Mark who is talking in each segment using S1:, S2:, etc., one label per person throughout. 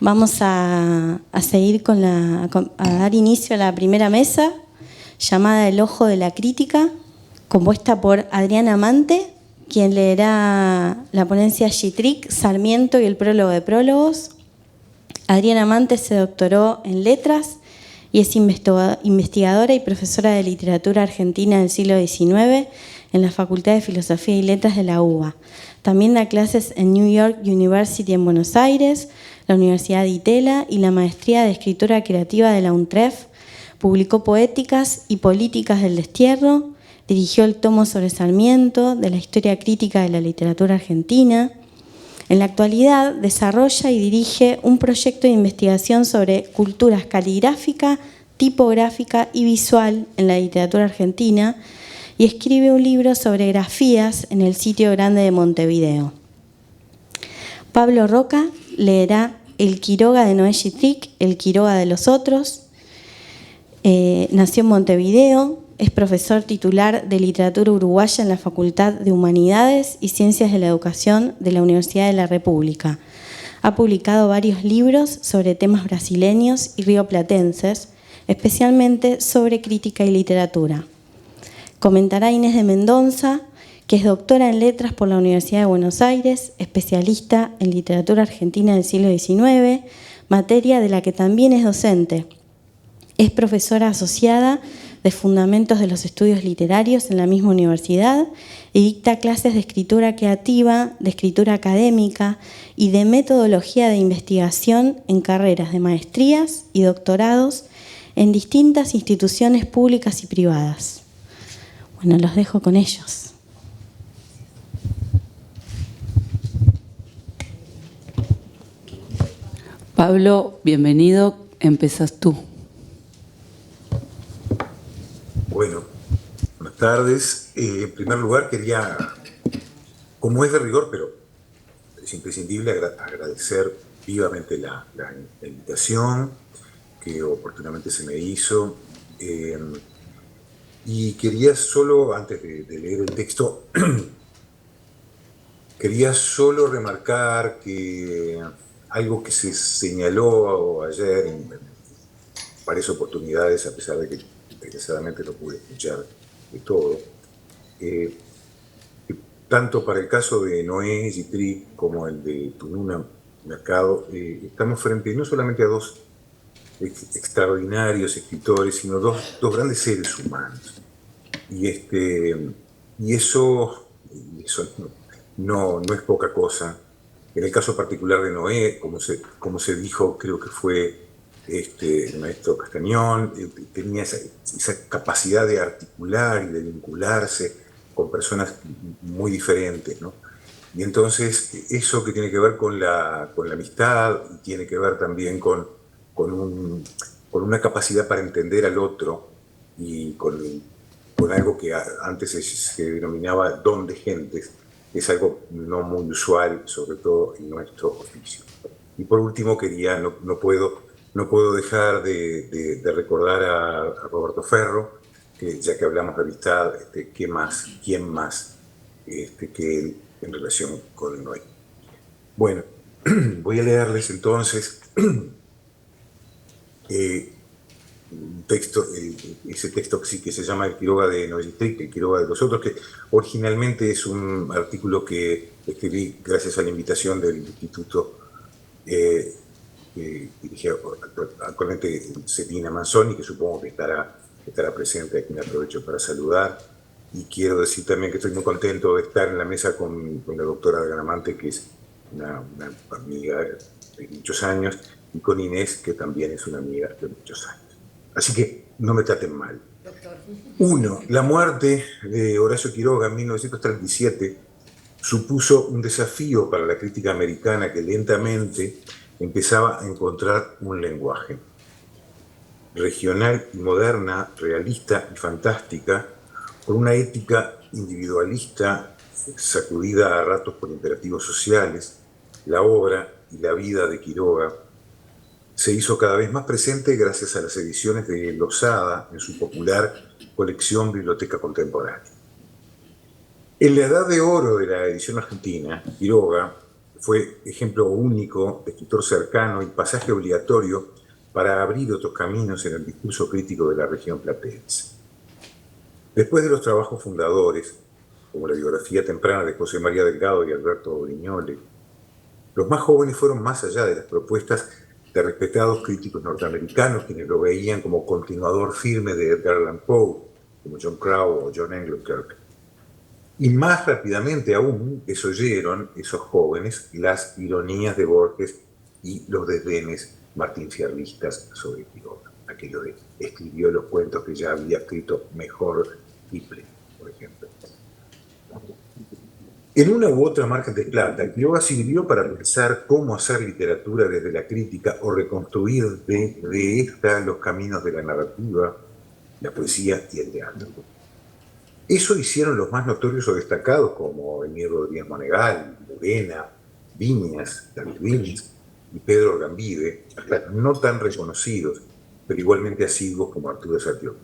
S1: Vamos a seguir a dar inicio a la primera mesa, llamada El Ojo de la Crítica, compuesta por Adriana Amante, quien leerá la ponencia Gitric, Sarmiento y el prólogo de prólogos. Adriana Amante se doctoró en Letras y es investigadora y profesora de literatura argentina del siglo XIX en la Facultad de Filosofía y Letras de la UBA. También da clases en New York University en Buenos Aires, la Universidad de Itela y la Maestría de Escritura Creativa de la UNTREF. Publicó Poéticas y Políticas del Destierro, dirigió el tomo sobre Sarmiento, de la historia crítica de la literatura argentina. En la actualidad desarrolla y dirige un proyecto de investigación sobre culturas caligráfica, tipográfica y visual en la literatura argentina y escribe un libro sobre grafías en el Sitio Grande de Montevideo. Pablo Roca leerá El Quiroga de Noé Gitric, El Quiroga de los Otros. Nació en Montevideo, es profesor titular de Literatura Uruguaya en la Facultad de Humanidades y Ciencias de la Educación de la Universidad de la República. Ha publicado varios libros sobre temas brasileños y rioplatenses, especialmente sobre crítica y literatura. Comentará Inés de Mendoza, que es doctora en Letras por la Universidad de Buenos Aires, especialista en literatura argentina del siglo XIX, materia de la que también es docente. Es profesora asociada de Fundamentos de los Estudios Literarios en la misma universidad y dicta clases de escritura creativa, de escritura académica y de metodología de investigación en carreras de maestrías y doctorados en distintas instituciones públicas y privadas. Bueno, los dejo con ellos.
S2: Pablo, bienvenido. Empezás tú.
S3: Bueno, buenas tardes. En primer lugar quería, como es de rigor, pero es imprescindible, agradecer vivamente la invitación que oportunamente se me hizo. Y quería solo, antes de leer el texto, quería solo remarcar que algo que se señaló ayer en varias oportunidades, a pesar de que desgraciadamente no pude escuchar de todo, tanto para el caso de Noé Gitric como el de Tununa Mercado, estamos frente no solamente a dos extraordinarios escritores, sino dos grandes seres humanos. Y eso no es poca cosa. En el caso particular de Noé, como se dijo, creo que fue el maestro Castañón, tenía esa capacidad de articular y de vincularse con personas muy diferentes, ¿no? Y entonces eso que tiene que ver con la amistad, y tiene que ver también con una capacidad para entender al otro y con algo que antes se denominaba don de gentes, es algo no muy usual, sobre todo en nuestro oficio. Y por último no puedo dejar de recordar a Roberto Ferro, que ya que hablamos de amistad, ¿quién más que él en relación con Noé? Bueno, voy a leerles entonces ese texto que se llama El Quiroga de Noé Gitric, El Quiroga de los Otros, que originalmente es un artículo que escribí gracias a la invitación del Instituto que dirige actualmente Celina Manzoni, que supongo que estará presente, a quien aprovecho para saludar. Y quiero decir también que estoy muy contento de estar en la mesa con la doctora Adriana Amante, que es una amiga de muchos años, y con Inés, que también es una amiga de muchos años. Así que no me traten mal. Doctor. 1. La muerte de Horacio Quiroga en 1937 supuso un desafío para la crítica americana que lentamente empezaba a encontrar un lenguaje. Regional y moderna, realista y fantástica, con una ética individualista sacudida a ratos por imperativos sociales, la obra y la vida de Quiroga se hizo cada vez más presente gracias a las ediciones de Losada en su popular colección Biblioteca Contemporánea. En la edad de oro de la edición argentina, Quiroga fue ejemplo único de escritor cercano y pasaje obligatorio para abrir otros caminos en el discurso crítico de la región platense. Después de los trabajos fundadores, como la biografía temprana de José María Delgado y Alberto Brignole, los más jóvenes fueron más allá de las propuestas de respetados críticos norteamericanos, quienes lo veían como continuador firme de Edgar Allan Poe, como John Crow o John Englenkirk. Y más rápidamente aún desoyeron esos jóvenes las ironías de Borges y los desdenes martinfierristas sobre Quiroga. Aquello de escribió los cuentos que ya había escrito mejor Kipling, por ejemplo. En una u otra margen de plata, Quiroga sirvió para pensar cómo hacer literatura desde la crítica o reconstruir de esta los caminos de la narrativa, la poesía y el teatro. Eso hicieron los más notorios o destacados como Emir Rodríguez Monegal, Morena, Viñas, David Viñas y Pedro Orgambide, no tan reconocidos, pero igualmente asiduos como Arturo Satió.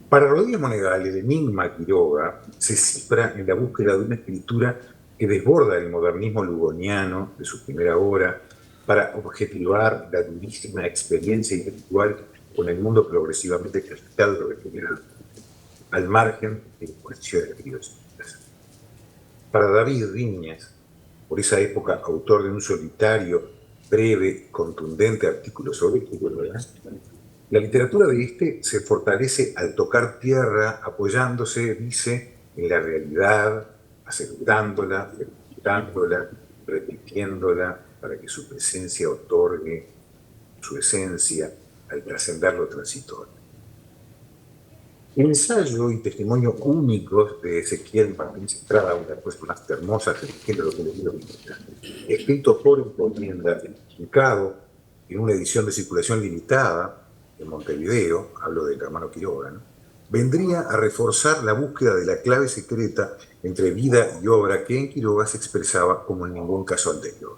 S3: Para Rodríguez Monegal, el enigma Quiroga se cifra en la búsqueda de una escritura que desborda el modernismo lugoniano de su primera obra para objetivar la durísima experiencia intelectual con el mundo progresivamente calentado y regenerado, al margen de cuestiones criollistas. Para David Viñas, por esa época autor de un solitario, breve, contundente artículo sobre Quiroga, la literatura de este se fortalece al tocar tierra, apoyándose, dice, en la realidad, asegurándola, felicitándola, repitiéndola, para que su presencia otorgue su esencia al trascender lo transitorio. El ensayo y testimonio únicos de Ezequiel Martínez Estrada, una de las cosas más hermosas del género que le quiero visitar, escrito por encomienda, publicado en una edición de circulación limitada en Montevideo, hablo del hermano Quiroga, ¿no?, vendría a reforzar la búsqueda de la clave secreta entre vida y obra que en Quiroga se expresaba como en ningún caso anterior.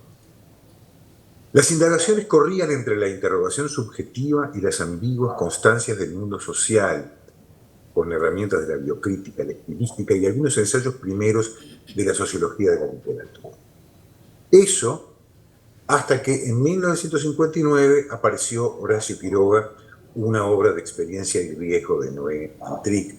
S3: Las indagaciones corrían entre la interrogación subjetiva y las ambiguas constancias del mundo social, con herramientas de la biocrítica, la estilística y algunos ensayos primeros de la sociología de la literatura. Eso hasta que en 1959 apareció Horacio Quiroga, una obra de experiencia y riesgo de Noé Dietrich,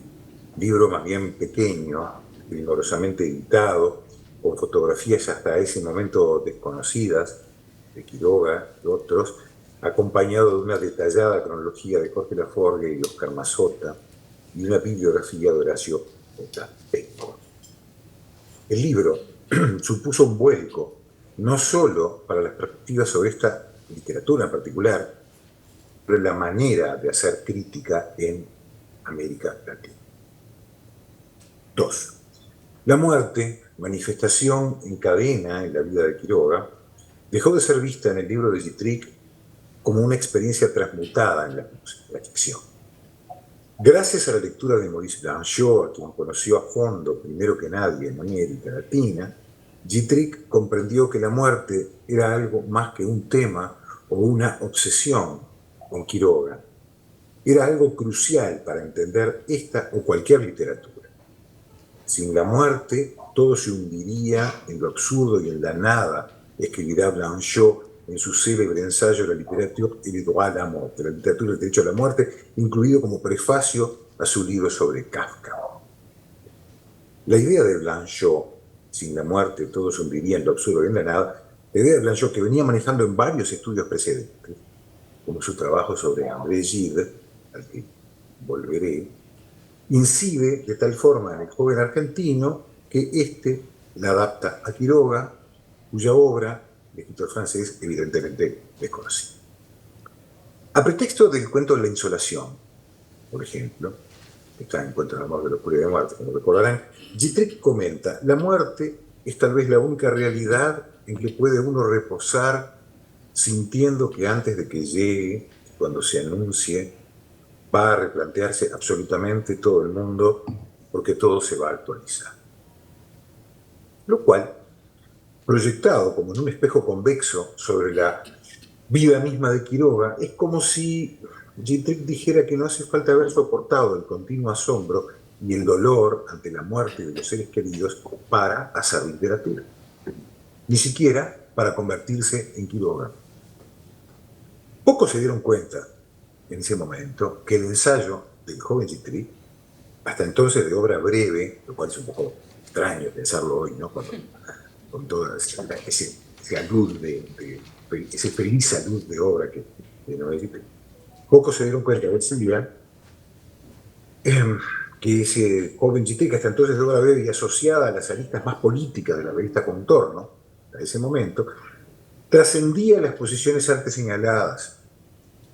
S3: libro más bien pequeño, rigurosamente editado, con fotografías hasta ese momento desconocidas de Quiroga y otros, acompañado de una detallada cronología de Jorge Laforgue y Oscar Mazzotta, y una bibliografía de Horacio Petco. El libro supuso un vuelco, no solo para las perspectivas sobre esta literatura en particular, pero la manera de hacer crítica en América Latina. 2. La muerte, manifestación en cadena en la vida de Quiroga, dejó de ser vista en el libro de Dietrich como una experiencia transmutada en la ficción. Gracias a la lectura de Maurice Blanchot, a quien conoció a fondo, primero que nadie, en América Latina, Dietrich comprendió que la muerte era algo más que un tema o una obsesión en Quiroga. Era algo crucial para entender esta o cualquier literatura. Sin la muerte, todo se hundiría en lo absurdo y en la nada, escribirá Blanchot en su célebre ensayo La littérature et le droit à la mort, la literatura y el derecho a la muerte, incluido como prefacio a su libro sobre Kafka. La idea de Blanchot, sin la muerte todo se hundiría en lo absurdo y en la nada, la idea de Blanchot, que venía manejando en varios estudios precedentes, como su trabajo sobre André Gide, al que volveré, incide de tal forma en el joven argentino que éste la adapta a Quiroga, cuya obra, el escritor francés, evidentemente desconocido. A pretexto del cuento de la insolación, por ejemplo, que está en Cuentos de amor, de locura y de muerte, como recordarán, Dietrich comenta: la muerte es tal vez la única realidad en que puede uno reposar sintiendo que antes de que llegue, cuando se anuncie, va a replantearse absolutamente todo el mundo, porque todo se va a actualizar. Lo cual, proyectado como en un espejo convexo sobre la vida misma de Quiroga, es como si Dietrich dijera que no hace falta haber soportado el continuo asombro y el dolor ante la muerte de los seres queridos para hacer literatura. ni siquiera para convertirse en Quiroga. Pocos se dieron cuenta en ese momento que el ensayo del joven Guitry, hasta entonces de obra breve, lo cual es un poco extraño pensarlo hoy, ¿no? Con toda esa luz esa feliz luz de obra que Noé Guitry. Pocos se dieron cuenta de ese día que ese joven Guitry, que hasta entonces de obra breve y asociada a las aristas más políticas de la revista Contorno, a ese momento, trascendía las posiciones antes señaladas,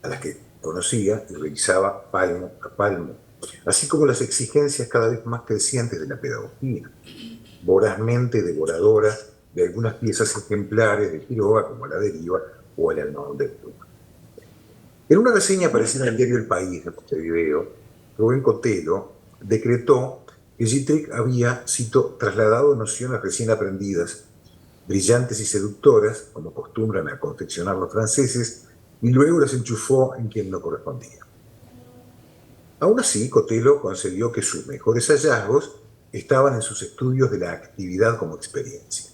S3: a las que conocía y revisaba palmo a palmo, así como las exigencias cada vez más crecientes de la pedagogía, vorazmente devoradora de algunas piezas ejemplares de Quiroga, como La Deriva o El Almagón del Pluma. En una reseña aparecida en el diario El País, de Montevideo, Rubén Cotelo decretó que Guitry había, cito, trasladado nociones recién aprendidas, brillantes y seductoras, como acostumbran a confeccionar los franceses, y luego las enchufó en quien no correspondía. Aún así, Cotelo concedió que sus mejores hallazgos estaban en sus estudios de la actividad como experiencia,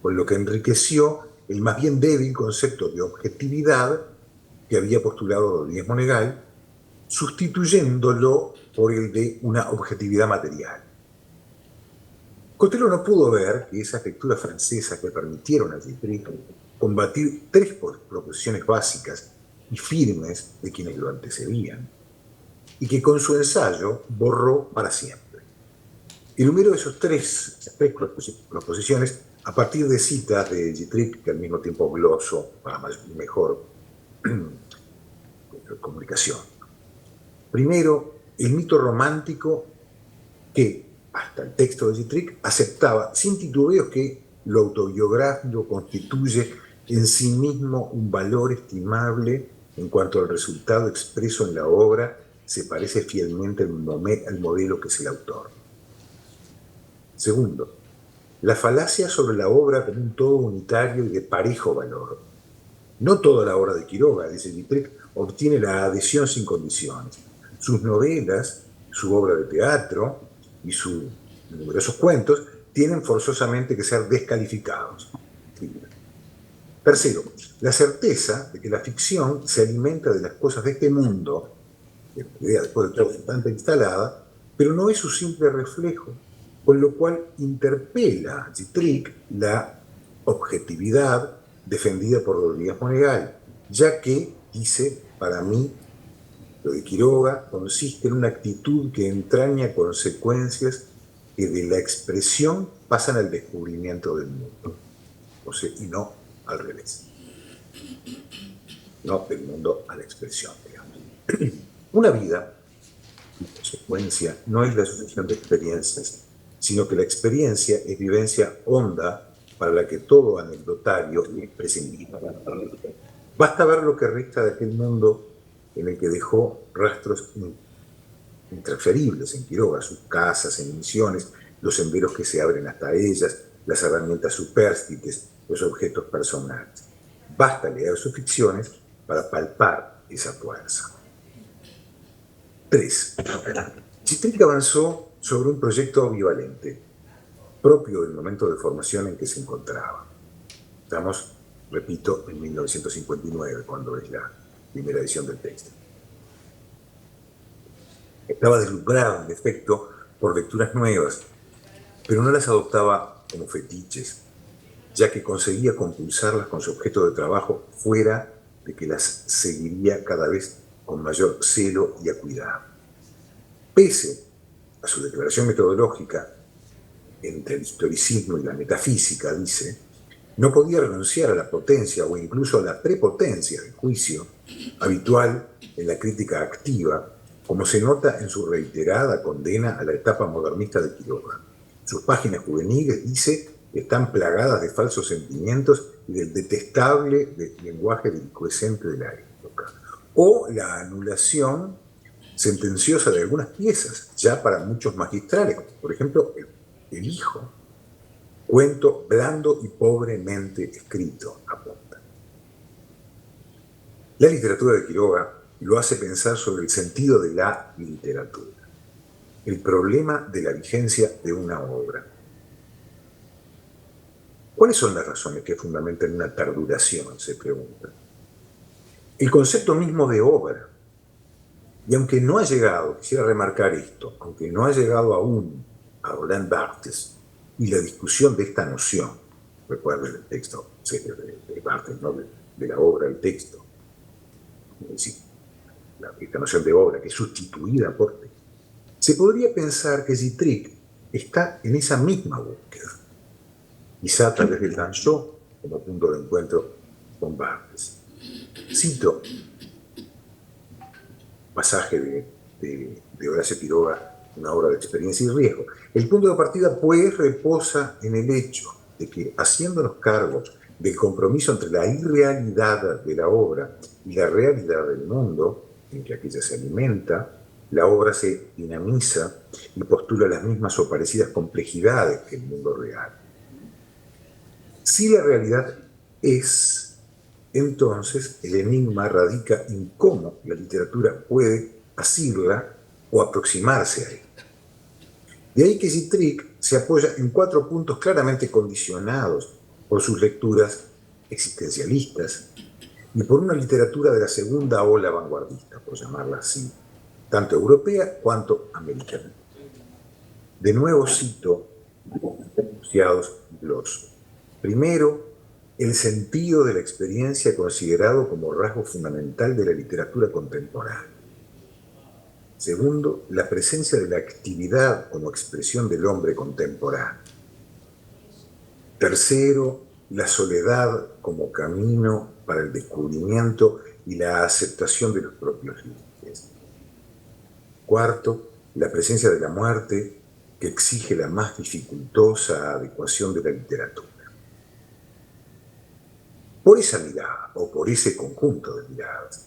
S3: con lo que enriqueció el más bien débil concepto de objetividad que había postulado Rodríguez Monegal, sustituyéndolo por el de una objetividad material. Cotelo no pudo ver que esas lecturas francesas que permitieron a Guitry combatir tres proposiciones básicas y firmes de quienes lo antecedían, y que con su ensayo borró para siempre. Enumero esas tres proposiciones a partir de citas de Guitry, que al mismo tiempo gloso para mejor comunicación. Primero, el mito romántico que, hasta el texto de Guitry, aceptaba sin titubeos que lo autobiográfico constituye en sí mismo un valor estimable en cuanto al resultado expreso en la obra se parece fielmente al modelo que es el autor. Segundo, la falacia sobre la obra como un todo unitario y de parejo valor. No toda la obra de Quiroga, dice Guitry, obtiene la adhesión sin condiciones. Sus novelas, su obra de teatro y sus numerosos cuentos tienen forzosamente que ser descalificados. Tercero, la certeza de que la ficción se alimenta de las cosas de este mundo, la idea después de todo bastante instalada, pero no es su simple reflejo, con lo cual interpela a Guitry la objetividad defendida por Rodríguez Monegal, ya que, dice, para mí, lo de Quiroga consiste en una actitud que entraña consecuencias que de la expresión pasan al descubrimiento del mundo, o sea, y no al revés. No del mundo a la expresión, digamos. Una vida, en consecuencia, no es la sucesión de experiencias, sino que la experiencia es vivencia honda para la que todo anecdotario es prescindible. Basta ver lo que resta de aquel mundo en el que dejó rastros intransferibles en Quiroga, sus casas en Misiones, los senderos que se abren hasta ellas, las herramientas supérstites, los objetos personales. Basta leer sus ficciones para palpar esa fuerza. 3. Guitry avanzó sobre un proyecto ambivalente, propio del momento de formación en que se encontraba. Estamos, repito, en 1959, cuando es la primera edición del texto. Estaba deslumbrado, en efecto, por lecturas nuevas, pero no las adoptaba como fetiches, ya que conseguía compulsarlas con su objeto de trabajo fuera de que las seguiría cada vez con mayor celo y acuidado. Pese a su declaración metodológica entre el historicismo y la metafísica, dice, no podía renunciar a la potencia o incluso a la prepotencia del juicio habitual en la crítica activa, como se nota en su reiterada condena a la etapa modernista de Quiroga. Sus páginas juveniles, dice, están plagadas de falsos sentimientos y del detestable lenguaje delincuente de la época. O la anulación sentenciosa de algunas piezas, ya para muchos magistrales, por ejemplo, El Hijo, cuento blando y pobremente escrito, apunta. La literatura de Quiroga lo hace pensar sobre el sentido de la literatura, el problema de la vigencia de una obra. ¿Cuáles son las razones que fundamentan una perduración? Se pregunta. El concepto mismo de obra. Y aunque no ha llegado, quisiera remarcar esto, aunque no ha llegado aún a Roland Barthes y la discusión de esta noción, recuerden el texto de Barthes, ¿no? de la obra al texto, es decir, esta noción de obra que es sustituida por texto, se podría pensar que Gittrich está en esa misma búsqueda, quizá a través del Danshō como punto de encuentro con Barthes. Cito pasaje de Horacio Quiroga, una obra de experiencia y riesgo. El punto de partida, pues, reposa en el hecho de que, haciéndonos cargo del compromiso entre la irrealidad de la obra y la realidad del mundo en que aquella se alimenta, la obra se dinamiza y postula las mismas o parecidas complejidades que el mundo real. Si la realidad es, entonces el enigma radica en cómo la literatura puede asirla o aproximarse a ella. De ahí que Gittrich se apoya en 4 puntos claramente condicionados por sus lecturas existencialistas y por una literatura de la segunda ola vanguardista, por llamarla así, tanto europea cuanto americana. De nuevo cito enunciados glossos. Primero, el sentido de la experiencia considerado como rasgo fundamental de la literatura contemporánea. Segundo, la presencia de la actividad como expresión del hombre contemporáneo. Tercero, la soledad como camino para el descubrimiento y la aceptación de los propios límites. Cuarto, la presencia de la muerte que exige la más dificultosa adecuación de la literatura. Por esa mirada, o por ese conjunto de miradas,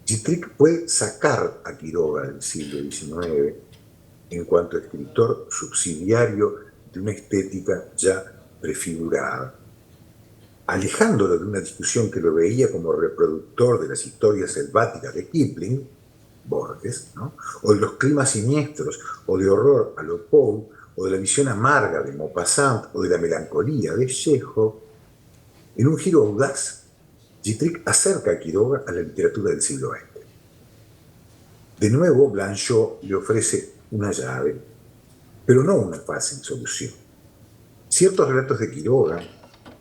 S3: Gittrich puede sacar a Quiroga del siglo XIX en cuanto a escritor subsidiario de una estética ya prefigurada, alejándolo de una discusión que lo veía como reproductor de las historias selváticas de Kipling, Borges, ¿no? O de los climas siniestros, o de horror a lo Poe, o de la visión amarga de Maupassant, o de la melancolía de Chekhov. En un giro audaz, Gittrich acerca a Quiroga a la literatura del siglo XX. De nuevo, Blanchot le ofrece una llave, pero no una fácil solución. Ciertos relatos de Quiroga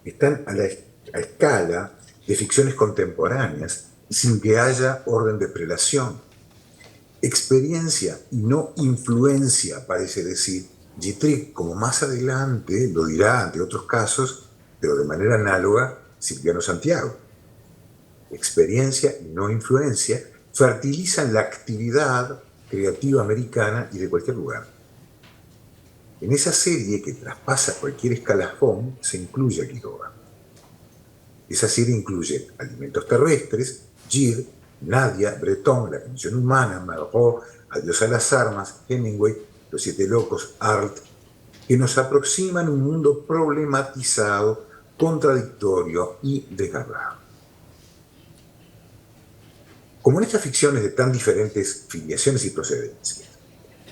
S3: están a escala de ficciones contemporáneas sin que haya orden de prelación. Experiencia y no influencia, parece decir Gittrich, como más adelante lo dirá ante otros casos, pero de manera análoga, Silviano Santiago. Experiencia y no influencia fertilizan la actividad creativa americana y de cualquier lugar. En esa serie que traspasa cualquier escalafón se incluye a Quiroga. Esa serie incluye Alimentos terrestres, Gide, Nadia, Breton, La condición humana, Malraux, Adiós a las armas, Hemingway, Los siete locos, Art, que nos aproximan un mundo problematizado, contradictorio y desgarrado. Como en estas ficciones de tan diferentes filiaciones y procedencias,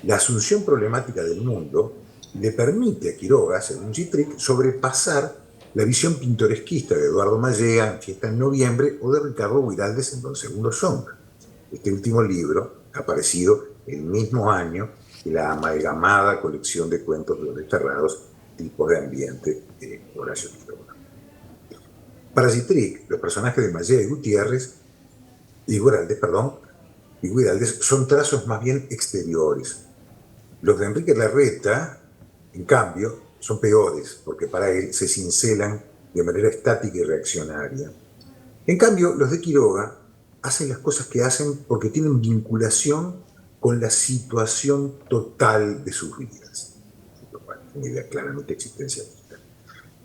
S3: la asunción problemática del mundo le permite a Quiroga, según Gittrich, sobrepasar la visión pintoresquista de Eduardo Mallea en Fiesta en Noviembre o de Ricardo Guiraldes en Don Segundo Sombra. Este último libro ha aparecido el mismo año que la amalgamada colección de cuentos de los desterrados, Tipos de ambiente, de Horacio Quiroga. Para Gittrich, los personajes de Mallea y Gutiérrez y Guiraldes son trazos más bien exteriores. Los de Enrique Larreta, en cambio, son peores, porque para él se cincelan de manera estática y reaccionaria. En cambio, los de Quiroga hacen las cosas que hacen porque tienen vinculación con la situación total de sus vidas. Una idea claramente existencialista.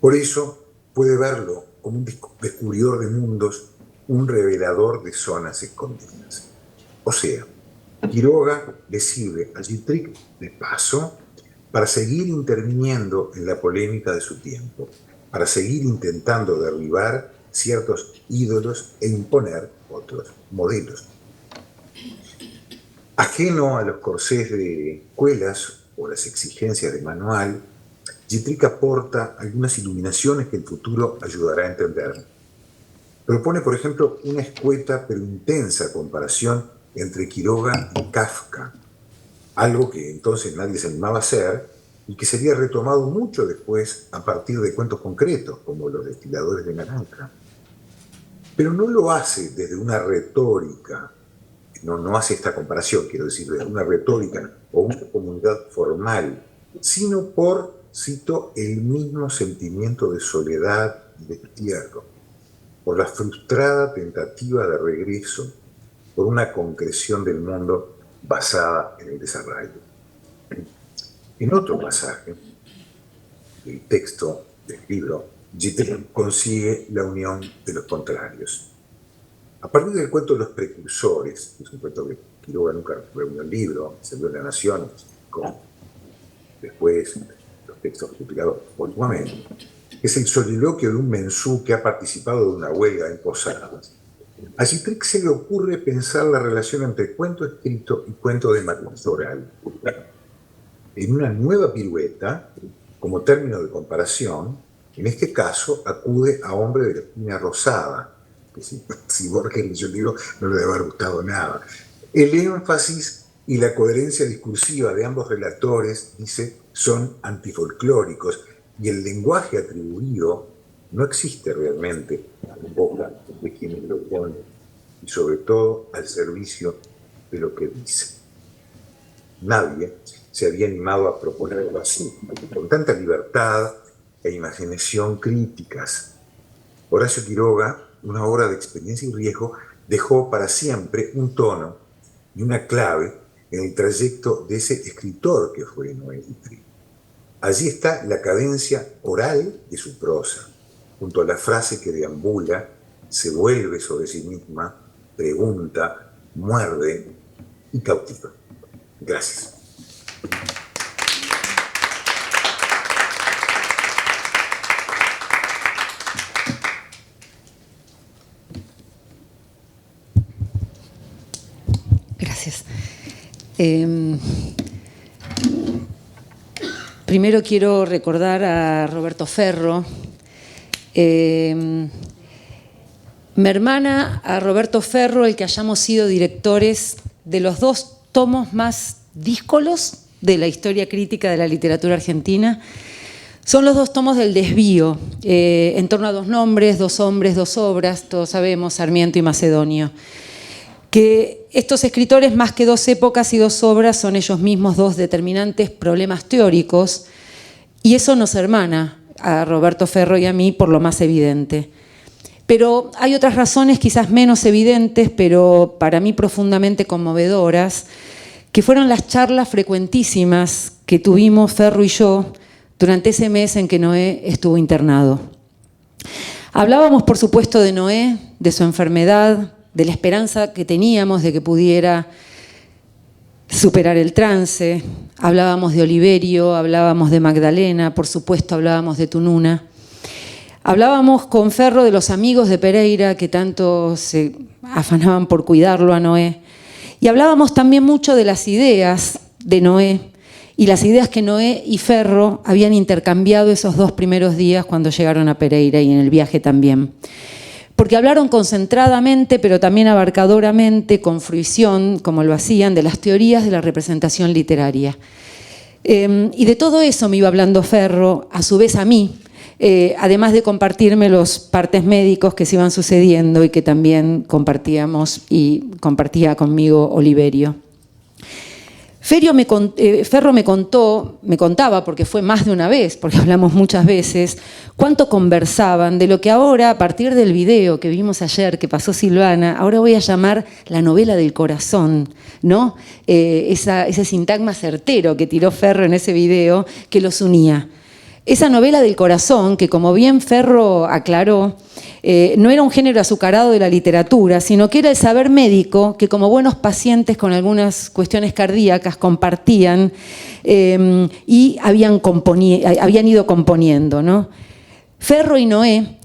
S3: Por eso puede verlo como un descubridor de mundos, un revelador de zonas escondidas. O sea, Quiroga le sirve a Gittrich de paso para seguir interviniendo en la polémica de su tiempo, para seguir intentando derribar ciertos ídolos e imponer otros modelos. Ajeno a los corsés de escuelas o las exigencias de manual, Gittrick aporta algunas iluminaciones que el futuro ayudará a entender. Propone, por ejemplo, una escueta pero intensa comparación entre Quiroga y Kafka, algo que entonces nadie se animaba a hacer y que sería retomado mucho después a partir de cuentos concretos, como Los destiladores de naranja. Pero no lo hace desde una retórica, no hace esta comparación, quiero decir, desde una retórica o una comunidad formal, sino por, cito, el mismo sentimiento de soledad y destierro, por la frustrada tentativa de regreso, por una concreción del mundo basada en el desarraigo. En otro pasaje del texto del libro, Gittrick consigue la unión de los contrarios. A partir del cuento de los precursores, que es un cuento que Quiroga nunca reunió en el libro, salió en La Nación, con después los textos publicados póstumamente, es el soliloquio de un mensú que ha participado de una huelga en Posadas. A Gittrick se le ocurre pensar la relación entre cuento escrito y cuento de matriz oral. En una nueva pirueta, como término de comparación, en este caso acude a Hombre de la Espina Rosada, que si Borges leyó el libro no le debe haber gustado nada. El énfasis y la coherencia discursiva de ambos relatores, dice, son antifolclóricos, y el lenguaje atribuido no existe realmente en boca de quienes lo ponen, y sobre todo al servicio de lo que dice. Nadie se había animado a proponerlo así, con tanta libertad e imaginación críticas. Horacio Quiroga, una obra de experiencia y riesgo, dejó para siempre un tono y una clave en el trayecto de ese escritor que fue Noé Gittrick. Allí está la cadencia oral de su prosa, junto a la frase que deambula, se vuelve sobre sí misma, pregunta, muerde y cautiva. Gracias.
S2: Gracias. Primero quiero recordar a Roberto Ferro. Me hermana a Roberto Ferro el que hayamos sido directores de los dos tomos más díscolos de la historia crítica de la literatura argentina. Son los dos tomos del Desvío, en torno a dos nombres, dos hombres, dos obras, todos sabemos, Sarmiento y Macedonio. Que estos escritores, más que dos épocas y dos obras, son ellos mismos dos determinantes problemas teóricos, y eso nos hermana a Roberto Ferro y a mí por lo más evidente. Pero hay otras razones quizás menos evidentes, pero para mí profundamente conmovedoras, que fueron las charlas frecuentísimas que tuvimos Ferro y yo durante ese mes en que Noé estuvo internado. Hablábamos, por supuesto, de Noé, de su enfermedad, de la esperanza que teníamos de que pudiera superar el trance. Hablábamos de Oliverio, hablábamos de Magdalena, por supuesto hablábamos de Tununa. Hablábamos con Ferro de los amigos de Pereira que tanto se afanaban por cuidarlo a Noé. Y hablábamos también mucho de las ideas de Noé y las ideas que Noé y Ferro habían intercambiado esos dos primeros días cuando llegaron a Pereira y en el viaje también. Porque hablaron concentradamente, pero también abarcadoramente, con fruición, como lo hacían, de las teorías de la representación literaria. Y de todo eso me iba hablando Ferro, a su vez a mí, además de compartirme los partes médicos que se iban sucediendo y que también compartíamos y compartía conmigo Oliverio. Ferro me contaba, porque fue más de una vez, porque hablamos muchas veces, cuánto conversaban de lo que ahora, a partir del video que vimos ayer, que pasó Silvana, ahora voy a llamar la novela del corazón, ¿no? Ese sintagma certero que tiró Ferro en ese video que los unía. Esa novela del corazón, que como bien Ferro aclaró, no era un género azucarado de la literatura, sino que era el saber médico que como buenos pacientes con algunas cuestiones cardíacas compartían y habían ido componiendo, ¿no? Ferro y Noé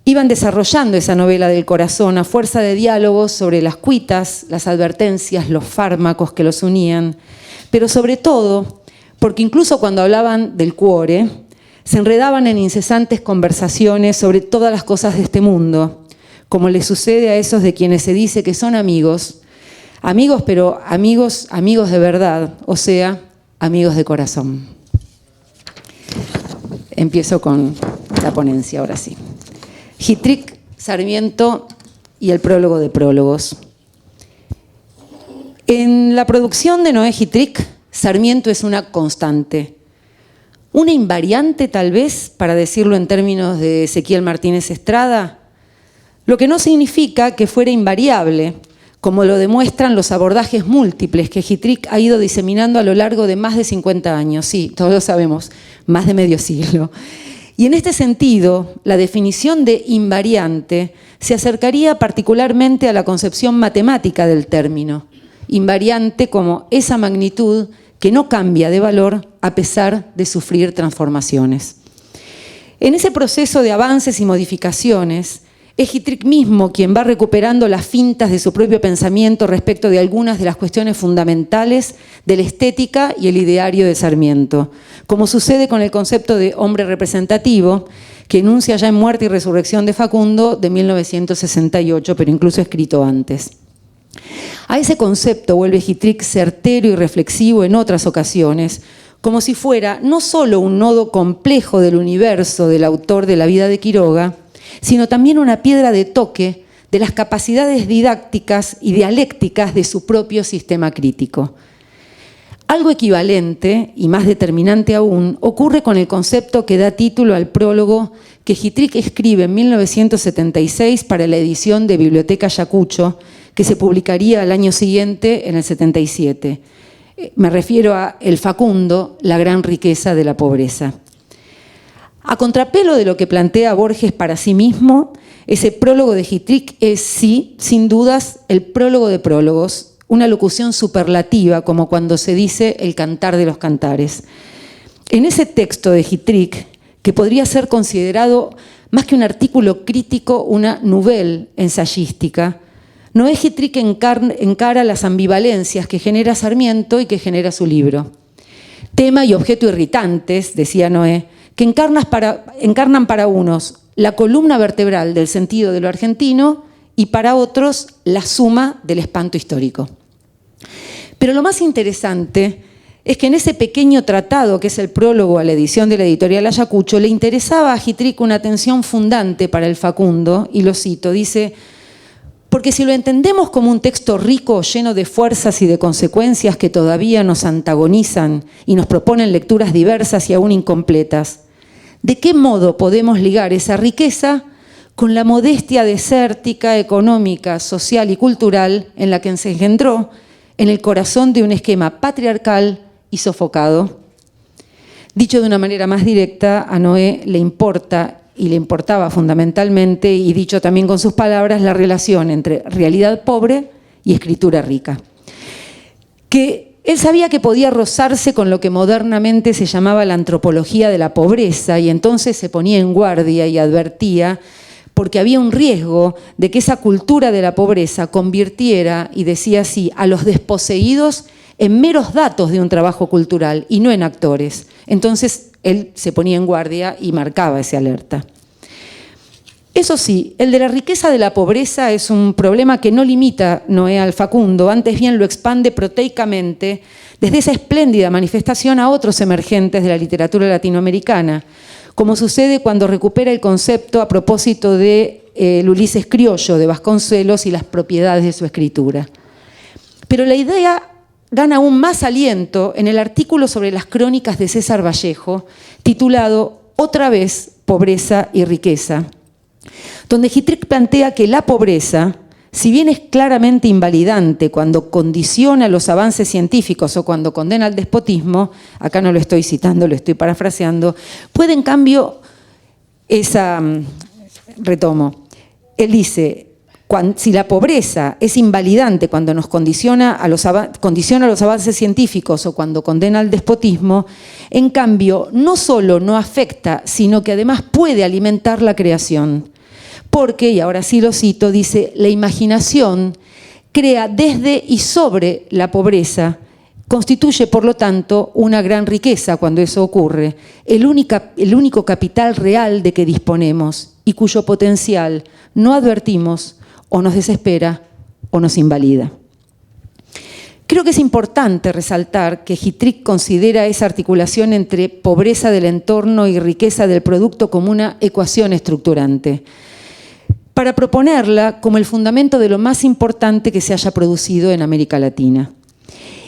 S2: iban desarrollando esa novela del corazón a fuerza de diálogos sobre las cuitas, las advertencias, los fármacos que los unían, pero sobre todo porque incluso cuando hablaban del cuore, se enredaban en incesantes conversaciones sobre todas las cosas de este mundo, como le sucede a esos de quienes se dice que son amigos, pero amigos de verdad, o sea, amigos de corazón. Empiezo con la ponencia, ahora sí. Gittrick, Sarmiento y el prólogo de prólogos. En la producción de Noé Gittrick, Sarmiento es una constante. Una invariante, tal vez, para decirlo en términos de Ezequiel Martínez Estrada, lo que no significa que fuera invariable, como lo demuestran los abordajes múltiples que Gittrick ha ido diseminando a lo largo de más de 50 años. Sí, todos lo sabemos, más de medio siglo. Y en este sentido, la definición de invariante se acercaría particularmente a la concepción matemática del término. Invariante como esa magnitud que no cambia de valor a pesar de sufrir transformaciones. En ese proceso de avances y modificaciones, es Gittrick mismo quien va recuperando las fintas de su propio pensamiento respecto de algunas de las cuestiones fundamentales de la estética y el ideario de Sarmiento, como sucede con el concepto de hombre representativo, que enuncia ya en Muerte y Resurrección de Facundo de 1968, pero incluso escrito antes. A ese concepto vuelve Gittrick certero y reflexivo en otras ocasiones, como si fuera no solo un nodo complejo del universo del autor de La vida de Quiroga, sino también una piedra de toque de las capacidades didácticas y dialécticas de su propio sistema crítico. Algo equivalente, y más determinante aún, ocurre con el concepto que da título al prólogo que Gittrick escribe en 1976 para la edición de Biblioteca Ayacucho, que se publicaría al año siguiente, en el 77. Me refiero a El Facundo, la gran riqueza de la pobreza. A contrapelo de lo que plantea Borges para sí mismo, ese prólogo de Gittrick es, sí, sin dudas, el prólogo de prólogos, una locución superlativa, como cuando se dice el cantar de los cantares. En ese texto de Gittrick, que podría ser considerado más que un artículo crítico, una nouvelle ensayística, Noé Gittrick encara las ambivalencias que genera Sarmiento y que genera su libro. Tema y objeto irritantes, decía Noé, que encarnan para unos la columna vertebral del sentido de lo argentino y para otros la suma del espanto histórico. Pero lo más interesante es que en ese pequeño tratado, que es el prólogo a la edición de la editorial Ayacucho, le interesaba a Gittrick una atención fundante para el Facundo, y lo cito, dice: porque si lo entendemos como un texto rico, lleno de fuerzas y de consecuencias que todavía nos antagonizan y nos proponen lecturas diversas y aún incompletas, ¿de qué modo podemos ligar esa riqueza con la modestia desértica, económica, social y cultural en la que se engendró en el corazón de un esquema patriarcal y sofocado? Dicho de una manera más directa, a Noé le importa y le importaba fundamentalmente, y dicho también con sus palabras, la relación entre realidad pobre y escritura rica. Que él sabía que podía rozarse con lo que modernamente se llamaba la antropología de la pobreza, y entonces se ponía en guardia y advertía, porque había un riesgo de que esa cultura de la pobreza convirtiera, y decía así, a los desposeídos en meros datos de un trabajo cultural y no en actores. Entonces él se ponía en guardia y marcaba esa alerta. Eso sí, el de la riqueza de la pobreza es un problema que no limita Noé al Facundo, antes bien lo expande proteicamente desde esa espléndida manifestación a otros emergentes de la literatura latinoamericana, como sucede cuando recupera el concepto a propósito de el Ulises criollo de Vasconcelos y las propiedades de su escritura. Pero la idea gana aún más aliento en el artículo sobre las crónicas de César Vallejo, titulado Otra vez, pobreza y riqueza, donde Gittrick plantea que la pobreza, si bien es claramente invalidante cuando condiciona los avances científicos o cuando condena al despotismo, acá no lo estoy citando, lo estoy parafraseando, puede en cambio, retomo, él dice: si la pobreza es invalidante cuando nos condiciona los avances científicos o cuando condena al despotismo, en cambio no solo no afecta, sino que además puede alimentar la creación. Porque, y ahora sí lo cito, dice: la imaginación crea desde y sobre la pobreza constituye, por lo tanto, una gran riqueza cuando eso ocurre, el único capital real de que disponemos y cuyo potencial no advertimos o nos desespera o nos invalida. Creo que es importante resaltar que Hitrig considera esa articulación entre pobreza del entorno y riqueza del producto como una ecuación estructurante, para proponerla como el fundamento de lo más importante que se haya producido en América Latina.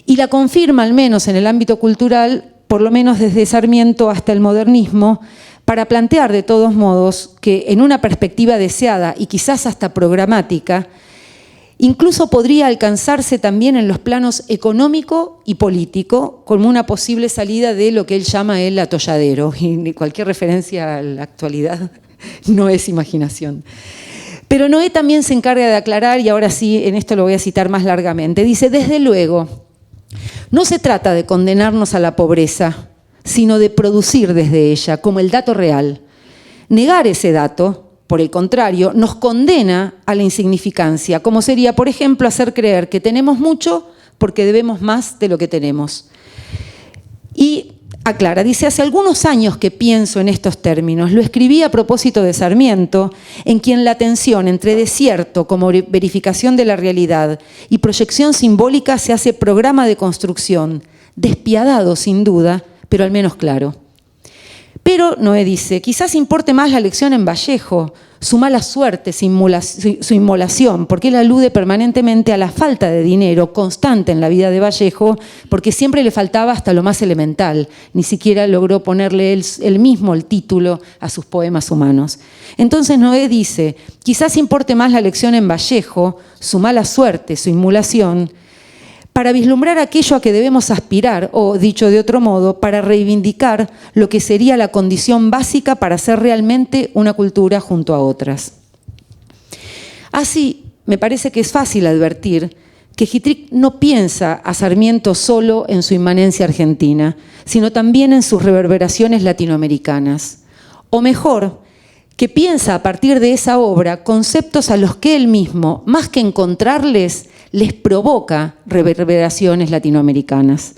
S2: Y la confirma, al menos en el ámbito cultural, por lo menos desde Sarmiento hasta el modernismo, para plantear de todos modos que en una perspectiva deseada y quizás hasta programática, incluso podría alcanzarse también en los planos económico y político como una posible salida de lo que él llama el atolladero. Y cualquier referencia a la actualidad no es imaginación. Pero Noé también se encarga de aclarar, y ahora sí, en esto lo voy a citar más largamente. Dice, desde luego, no se trata de condenarnos a la pobreza, sino de producir desde ella, como el dato real. Negar ese dato, por el contrario, nos condena a la insignificancia, como sería, por ejemplo, hacer creer que tenemos mucho porque debemos más de lo que tenemos. Y aclara, dice, hace algunos años que pienso en estos términos, lo escribí a propósito de Sarmiento, en quien la tensión entre desierto como verificación de la realidad y proyección simbólica se hace programa de construcción, despiadado sin duda, pero al menos claro. Pero, Noé dice, quizás importe más la lección en Vallejo, su mala suerte, su inmolación, porque él alude permanentemente a la falta de dinero constante en la vida de Vallejo, porque siempre le faltaba hasta lo más elemental, ni siquiera logró ponerle él mismo el título a sus poemas humanos. Entonces Noé dice, quizás importe más la lección en Vallejo, su mala suerte, su inmolación, para vislumbrar aquello a que debemos aspirar, o, dicho de otro modo, para reivindicar lo que sería la condición básica para ser realmente una cultura junto a otras. Así, me parece que es fácil advertir que Hitrig no piensa a Sarmiento solo en su inmanencia argentina, sino también en sus reverberaciones latinoamericanas. O mejor, que piensa a partir de esa obra conceptos a los que él mismo, más que encontrarles, les provoca reverberaciones latinoamericanas.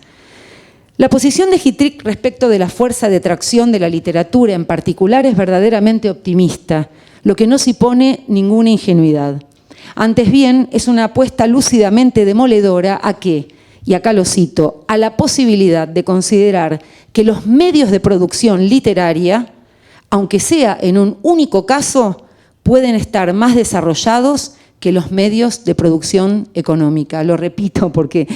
S2: La posición de Hitrig respecto de la fuerza de tracción de la literatura en particular es verdaderamente optimista, lo que no supone ninguna ingenuidad. Antes bien, es una apuesta lúcidamente demoledora a que, y acá lo cito, a la posibilidad de considerar que los medios de producción literaria, aunque sea en un único caso, pueden estar más desarrollados que los medios de producción económica. Lo repito porque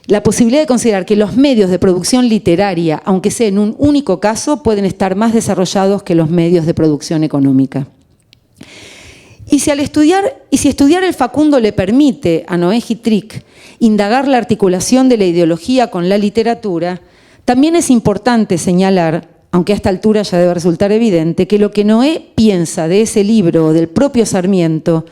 S2: la posibilidad de considerar que los medios de producción literaria, aunque sea en un único caso, pueden estar más desarrollados que los medios de producción económica. Y si estudiar el Facundo le permite a Noé Hitrig indagar la articulación de la ideología con la literatura, también es importante señalar, aunque a esta altura ya debe resultar evidente, que lo que Noé piensa de ese libro o del propio Sarmiento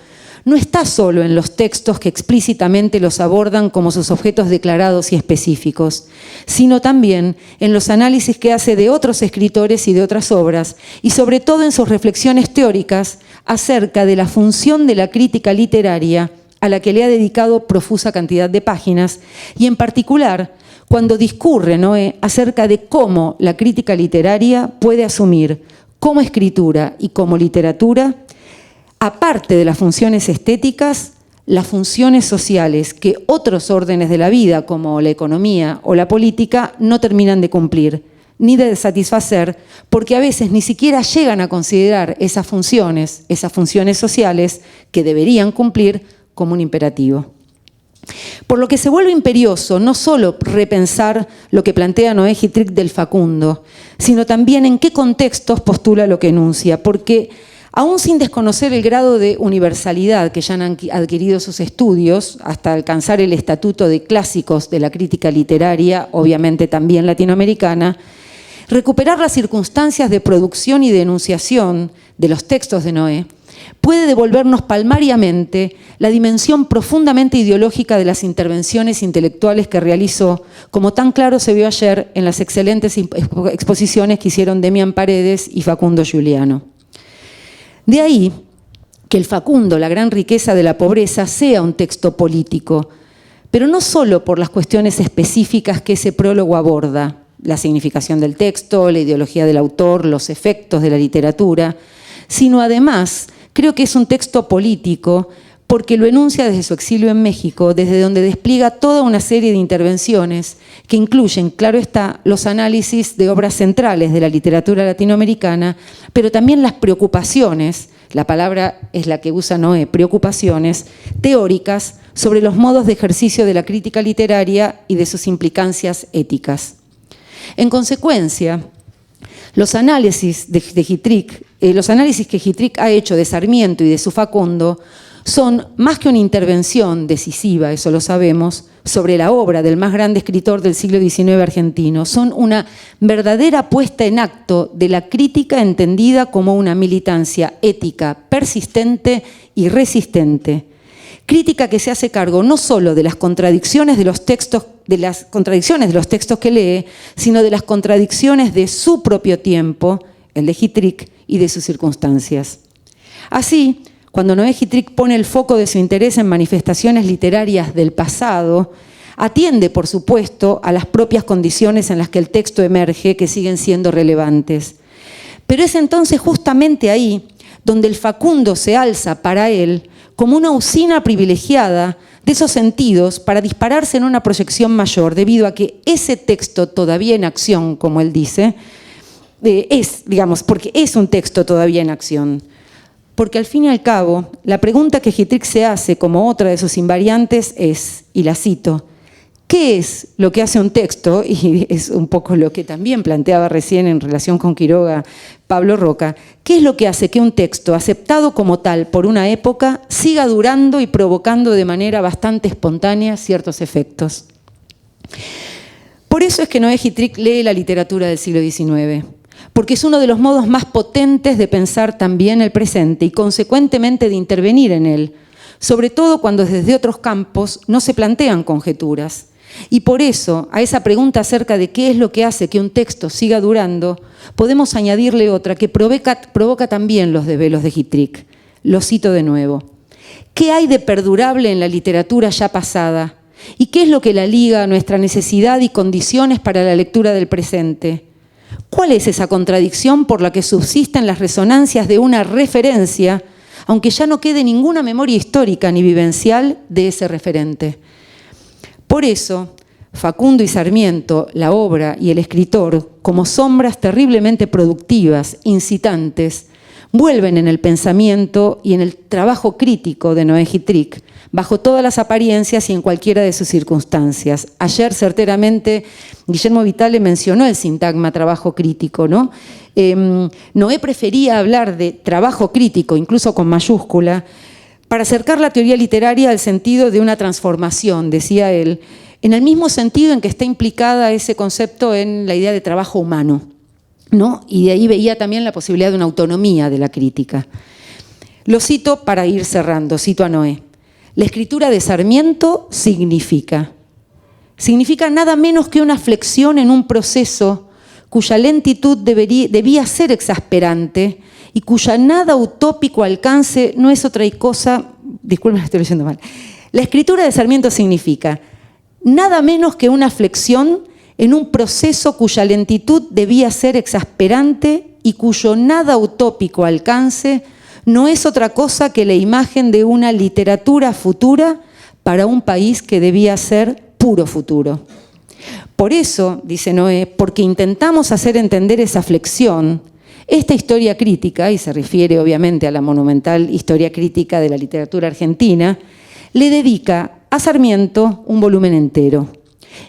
S2: no está solo en los textos que explícitamente los abordan como sus objetos declarados y específicos, sino también en los análisis que hace de otros escritores y de otras obras, y sobre todo en sus reflexiones teóricas acerca de la función de la crítica literaria a la que le ha dedicado profusa cantidad de páginas, y en particular cuando discurre Noé acerca de cómo la crítica literaria puede asumir como escritura y como literatura, aparte de las funciones estéticas, las funciones sociales que otros órdenes de la vida, como la economía o la política, no terminan de cumplir, ni de satisfacer, porque a veces ni siquiera llegan a considerar esas funciones sociales que deberían cumplir como un imperativo. Por lo que se vuelve imperioso no solo repensar lo que plantea Noé Hitrig del Facundo, sino también en qué contextos postula lo que enuncia, porque aún sin desconocer el grado de universalidad que ya han adquirido sus estudios, hasta alcanzar el estatuto de clásicos de la crítica literaria, obviamente también latinoamericana, recuperar las circunstancias de producción y de enunciación de los textos de Noé puede devolvernos palmariamente la dimensión profundamente ideológica de las intervenciones intelectuales que realizó, como tan claro se vio ayer en las excelentes exposiciones que hicieron Demián Paredes y Facundo Giuliano. De ahí que el Facundo, la gran riqueza de la pobreza, sea un texto político, pero no solo por las cuestiones específicas que ese prólogo aborda, la significación del texto, la ideología del autor, los efectos de la literatura, sino además creo que es un texto político porque lo enuncia desde su exilio en México, desde donde despliega toda una serie de intervenciones que incluyen, claro está, los análisis de obras centrales de la literatura latinoamericana, pero también las preocupaciones, la palabra es la que usa Noé, preocupaciones teóricas sobre los modos de ejercicio de la crítica literaria y de sus implicancias éticas. En consecuencia, los análisis que Gittrick ha hecho de Sarmiento y de su Facundo son más que una intervención decisiva, eso lo sabemos, sobre la obra del más grande escritor del siglo XIX argentino. Son una verdadera puesta en acto de la crítica entendida como una militancia ética persistente y resistente. Crítica que se hace cargo no solo de las contradicciones de los textos, que lee, sino de las contradicciones de su propio tiempo, el de Gittrick, y de sus circunstancias. Así, cuando Noé Gittrick pone el foco de su interés en manifestaciones literarias del pasado, atiende, por supuesto, a las propias condiciones en las que el texto emerge, que siguen siendo relevantes. Pero es entonces justamente ahí donde el Facundo se alza para él como una usina privilegiada de esos sentidos para dispararse en una proyección mayor, debido a que ese texto todavía en acción, como él dice, porque es un texto todavía en acción. Porque al fin y al cabo, la pregunta que Gittrick se hace como otra de sus invariantes es, y la cito, ¿qué es lo que hace un texto? Y es un poco lo que también planteaba recién en relación con Quiroga Pablo Roca. ¿Qué es lo que hace que un texto, aceptado como tal por una época, siga durando y provocando de manera bastante espontánea ciertos efectos? Por eso es que Noé Gittrick lee la literatura del siglo XIX. Porque es uno de los modos más potentes de pensar también el presente y consecuentemente de intervenir en él, sobre todo cuando desde otros campos no se plantean conjeturas. Y por eso, a esa pregunta acerca de qué es lo que hace que un texto siga durando, podemos añadirle otra que provoca también los desvelos de Gittrick. Lo cito de nuevo. ¿Qué hay de perdurable en la literatura ya pasada? ¿Y qué es lo que la liga a nuestra necesidad y condiciones para la lectura del presente? ¿Cuál es esa contradicción por la que subsisten las resonancias de una referencia, aunque ya no quede ninguna memoria histórica ni vivencial de ese referente? Por eso, Facundo y Sarmiento, la obra y el escritor, como sombras terriblemente productivas, incitantes, vuelven en el pensamiento y en el trabajo crítico de Noé Gittrick, bajo todas las apariencias y en cualquiera de sus circunstancias. Ayer, certeramente, Guillermo Vitale mencionó el sintagma trabajo crítico, ¿no? Noé prefería hablar de trabajo crítico, incluso con mayúscula, para acercar la teoría literaria al sentido de una transformación, decía él, en el mismo sentido en que está implicada ese concepto en la idea de trabajo humano, ¿no? Y de ahí veía también la posibilidad de una autonomía de la crítica. Lo cito para ir cerrando, cito a Noé. La escritura de Sarmiento significa nada menos que una flexión en un proceso cuya lentitud debía ser exasperante y cuya nada utópico alcance no es otra cosa, disculpen, estoy leyendo mal. La escritura de Sarmiento significa nada menos que una flexión en un proceso cuya lentitud debía ser exasperante y cuyo nada utópico alcance no es otra cosa que la imagen de una literatura futura para un país que debía ser puro futuro. Por eso, dice Noé, porque intentamos hacer entender esa flexión, esta historia crítica, y se refiere obviamente a la monumental historia crítica de la literatura argentina, le dedica a Sarmiento un volumen entero.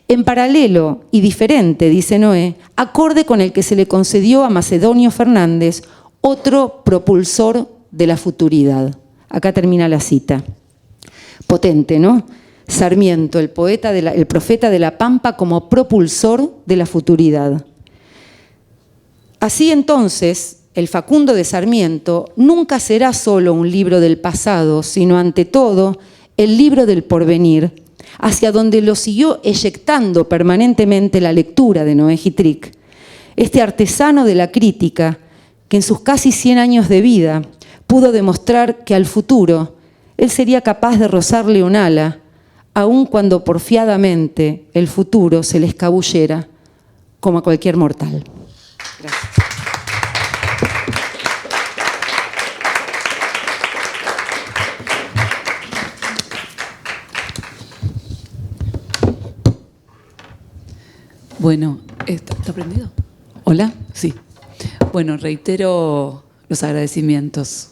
S2: En paralelo y diferente, dice Noé, acorde con el que se le concedió a Macedonio Fernández, otro propulsor de la futuridad. Acá termina la cita. Potente, ¿no? Sarmiento, el profeta de la Pampa, como propulsor de la futuridad. Así entonces, el Facundo de Sarmiento nunca será solo un libro del pasado, sino ante todo el libro del porvenir, hacia donde lo siguió eyectando permanentemente la lectura de Noé Gittrick, este artesano de la crítica que en sus casi 100 años de vida pudo demostrar que al futuro él sería capaz de rozarle un ala aun cuando porfiadamente el futuro se le escabullera como a cualquier mortal. Gracias.
S4: Bueno, ¿está prendido? ¿Hola? Sí. Bueno, reitero los agradecimientos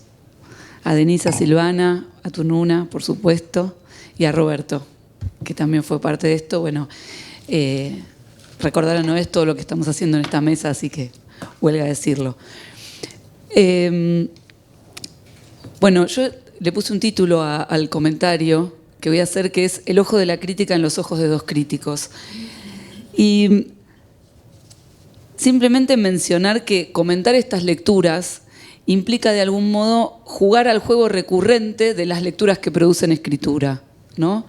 S4: a Denise, a Silvana, a Tununa, por supuesto, y a Roberto, que también fue parte de esto. Bueno, recordar a Noé todo lo que estamos haciendo en esta mesa, así que huelga decirlo. Bueno, yo le puse un título al comentario que voy a hacer, que es El ojo de la crítica en los ojos de dos críticos. Y simplemente mencionar que comentar estas lecturas implica de algún modo jugar al juego recurrente de las lecturas que producen escritura, ¿no?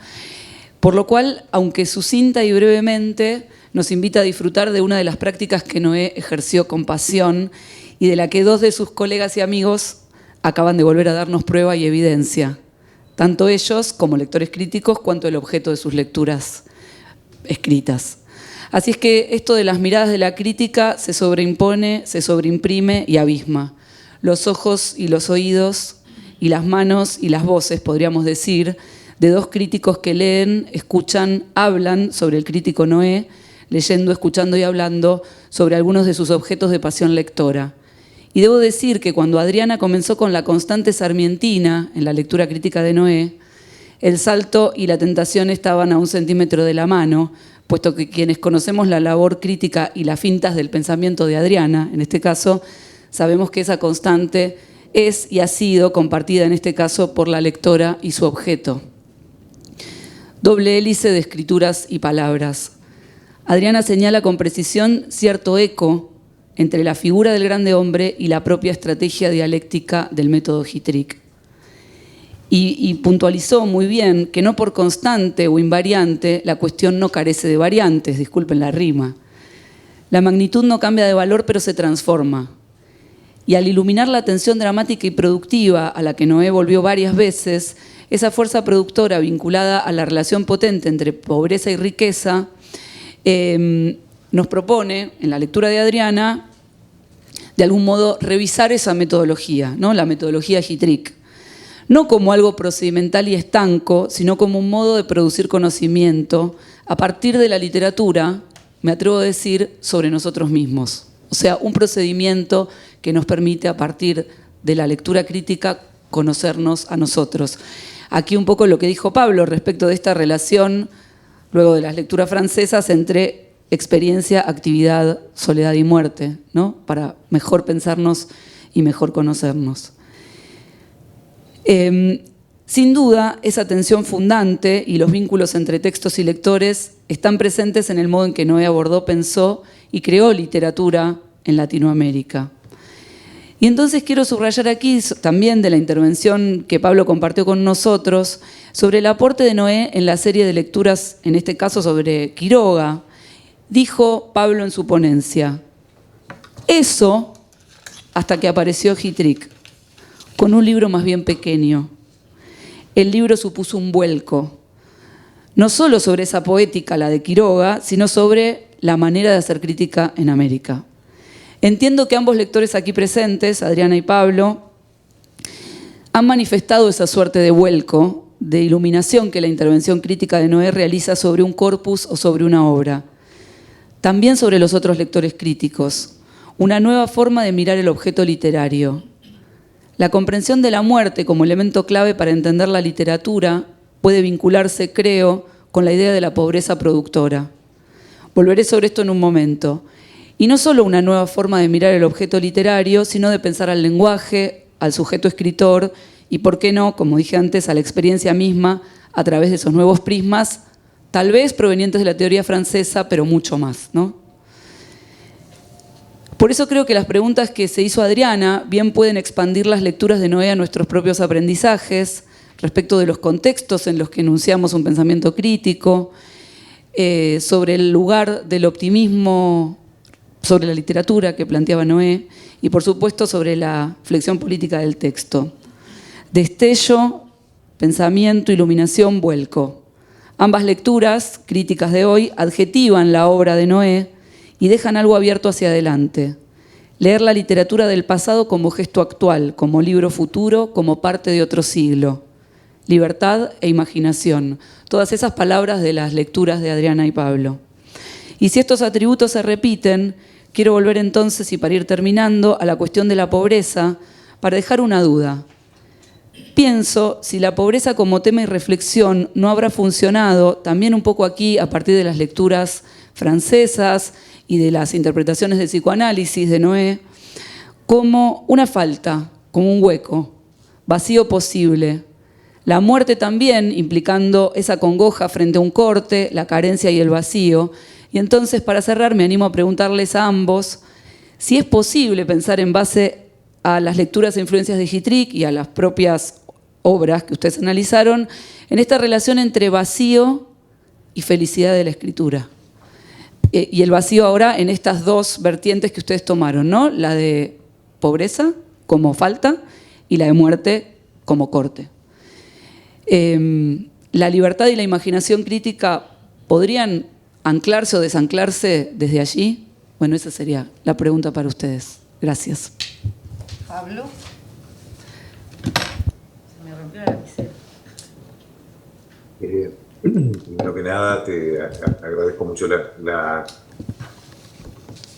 S4: Por lo cual, aunque sucinta y brevemente, nos invita a disfrutar de una de las prácticas que Noé ejerció con pasión y de la que dos de sus colegas y amigos acaban de volver a darnos prueba y evidencia, tanto ellos como lectores críticos, cuanto el objeto de sus lecturas escritas. Así es que esto de las miradas de la crítica se sobreimpone, se sobreimprime y abisma. Los ojos y los oídos, y las manos y las voces, podríamos decir, de dos críticos que leen, escuchan, hablan sobre el crítico Noé, leyendo, escuchando y hablando sobre algunos de sus objetos de pasión lectora. Y debo decir que cuando Adriana comenzó con la constante sarmientina en la lectura crítica de Noé, el salto y la tentación estaban a 1 centímetro de la mano, puesto que quienes conocemos la labor crítica y las fintas del pensamiento de Adriana, en este caso, sabemos que esa constante es y ha sido compartida en este caso por la lectora y su objeto. Doble hélice de escrituras y palabras. Adriana señala con precisión cierto eco entre la figura del grande hombre y la propia estrategia dialéctica del método Hitrik. Y puntualizó muy bien que no por constante o invariante la cuestión no carece de variantes, disculpen la rima. La magnitud no cambia de valor, pero se transforma. Y al iluminar la tensión dramática y productiva a la que Noé volvió varias veces, esa fuerza productora vinculada a la relación potente entre pobreza y riqueza, nos propone, en la lectura de Adriana, de algún modo revisar esa metodología, ¿no? La metodología Hitrik. No como algo procedimental y estanco, sino como un modo de producir conocimiento a partir de la literatura, me atrevo a decir, sobre nosotros mismos. O sea, un procedimiento que nos permite, a partir de la lectura crítica, conocernos a nosotros. Aquí un poco lo que dijo Pablo respecto de esta relación, luego de las lecturas francesas, entre experiencia, actividad, soledad y muerte, ¿no? Para mejor pensarnos y mejor conocernos. Sin duda, esa tensión fundante y los vínculos entre textos y lectores están presentes en el modo en que Noé abordó, pensó y creó literatura en Latinoamérica. Y entonces quiero subrayar aquí también de la intervención que Pablo compartió con nosotros sobre el aporte de Noé en la serie de lecturas, en este caso sobre Quiroga. Dijo Pablo en su ponencia, eso hasta que apareció Hitrik, con un libro más bien pequeño. El libro supuso un vuelco, no solo sobre esa poética, la de Quiroga, sino sobre la manera de hacer crítica en América. Entiendo que ambos lectores aquí presentes, Adriana y Pablo, han manifestado esa suerte de vuelco, de iluminación que la intervención crítica de Noé realiza sobre un corpus o sobre una obra. También sobre los otros lectores críticos, una nueva forma de mirar el objeto literario. La comprensión de la muerte como elemento clave para entender la literatura puede vincularse, creo, con la idea de la pobreza productora. Volveré sobre esto en un momento. Y no solo una nueva forma de mirar el objeto literario, sino de pensar al lenguaje, al sujeto escritor y, por qué no, como dije antes, a la experiencia misma a través de esos nuevos prismas, tal vez provenientes de la teoría francesa, pero mucho más, ¿no? Por eso creo que las preguntas que se hizo Adriana bien pueden expandir las lecturas de Noé a nuestros propios aprendizajes respecto de los contextos en los que enunciamos un pensamiento crítico, sobre el lugar del optimismo, sobre la literatura que planteaba Noé y, por supuesto, sobre la flexión política del texto. Destello, pensamiento, iluminación, vuelco. Ambas lecturas, críticas de hoy, adjetivan la obra de Noé y dejan algo abierto hacia adelante. Leer la literatura del pasado como gesto actual, como libro futuro, como parte de otro siglo. Libertad e imaginación. Todas esas palabras de las lecturas de Adriana y Pablo. Y si estos atributos se repiten, quiero volver entonces, y para ir terminando, a la cuestión de la pobreza, para dejar una duda. Pienso si la pobreza como tema y reflexión no habrá funcionado, también un poco aquí, a partir de las lecturas francesas y de las interpretaciones de psicoanálisis de Noé, como una falta, como un hueco, vacío posible. La muerte también, implicando esa congoja frente a un corte, la carencia y el vacío. Y entonces, para cerrar, me animo a preguntarles a ambos si es posible pensar en base a las lecturas e influencias de Gittrick y a las propias obras que ustedes analizaron, en esta relación entre vacío y felicidad de la escritura. Y el vacío ahora en estas dos vertientes que ustedes tomaron, ¿no? La de pobreza como falta y la de muerte como corte. La libertad y la imaginación crítica podrían anclarse o desanclarse desde allí. Bueno, esa sería la pregunta para ustedes. Gracias.
S2: Pablo. Se me rompió la lapicera.
S3: Primero que nada, te agradezco mucho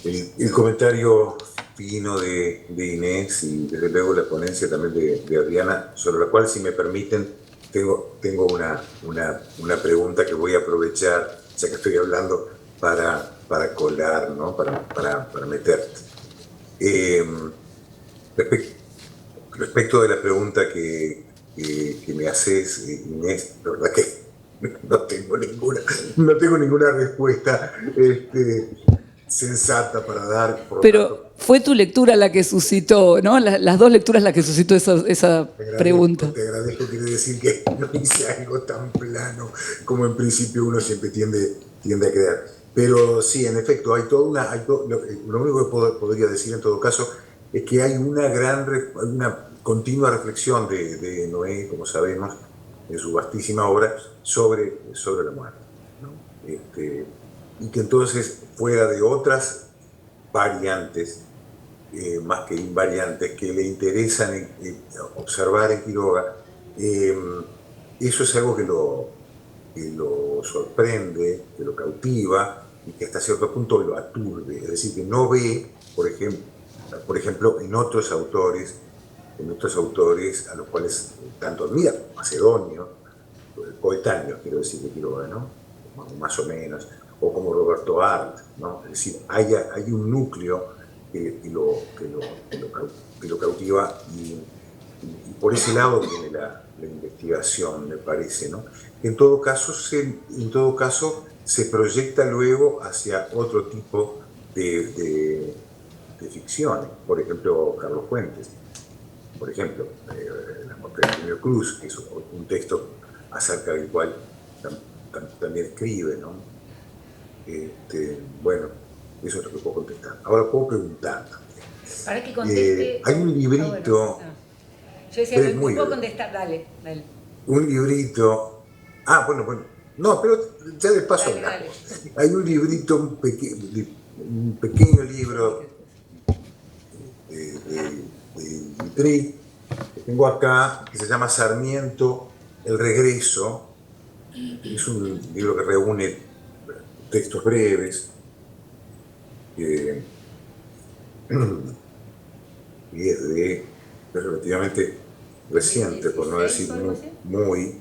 S3: el comentario fino de Inés y desde luego la ponencia también de Adriana, sobre la cual, si me permiten, tengo una pregunta que voy a aprovechar, ya que estoy hablando, para colar, ¿no? para meter. Respecto de la pregunta que me haces, Inés, la verdad que no tengo ninguna respuesta sensata para dar.
S4: Pero fue tu lectura la que suscitó, ¿no? Las dos lecturas las que suscitó esa pregunta.
S3: Te agradezco, quiere decir que no hice algo tan plano como en principio uno siempre tiende a creer. Pero sí, en efecto, lo único que podría decir en todo caso es que hay una continua reflexión de Noé, como sabemos, en su vastísima obra, sobre la muerte, ¿no? Y que entonces, fuera de otras variantes, más que invariantes, que le interesan observar en Quiroga, eso es algo que lo sorprende, que lo cautiva y que hasta cierto punto lo aturbe. Es decir, que no ve, por ejemplo, en otros autores a los cuales tanto admira, Macedonio, coetáneos, quiero decir, de Quiroga, ¿no? Más o menos, o como Roberto Arlt, ¿no? Es decir, hay un núcleo que lo cautiva y por ese lado viene la investigación, me parece, ¿no? En todo caso se proyecta luego hacia otro tipo de ficciones. Por ejemplo, Carlos Fuentes, por ejemplo, La muerte de Antonio Cruz, que es un texto acerca del cual también escribe, ¿no? Bueno, eso es lo que puedo contestar. Ahora puedo preguntar también.
S2: Para que conteste.
S3: Hay un librito.
S2: Bueno. Yo decía, no puedo contestar, dale.
S3: Un librito. Bueno. No, pero ya de paso hablamos. Hay un librito, un pequeño libro de Gittrick, que tengo acá, que se llama Sarmiento, El regreso. Es un libro que reúne textos breves, y es relativamente reciente, por no decir muy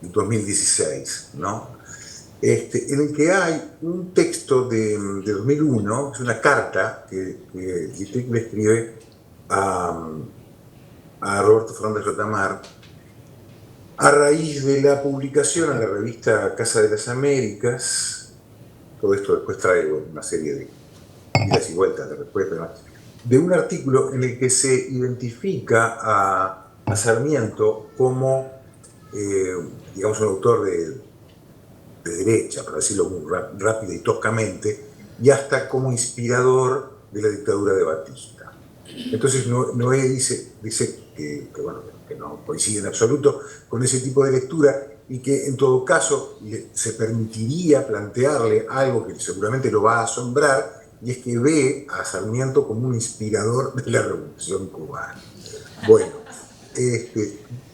S3: 2016, ¿no? En el que hay un texto de 2001, es una carta que Gittrick le escribe a Roberto Fernández Retamar a raíz de la publicación en la revista Casa de las Américas. Todo esto después trae una serie de idas y vueltas de respuestas, de un artículo en el que se identifica a Sarmiento como, digamos, un autor de derecha, para decirlo muy rápida y toscamente, y hasta como inspirador de la dictadura de Batista. Entonces Noé dice que no coincide en absoluto con ese tipo de lectura y que en todo caso se permitiría plantearle algo que seguramente lo va a asombrar, y es que ve a Sarmiento como un inspirador de la Revolución Cubana. Bueno,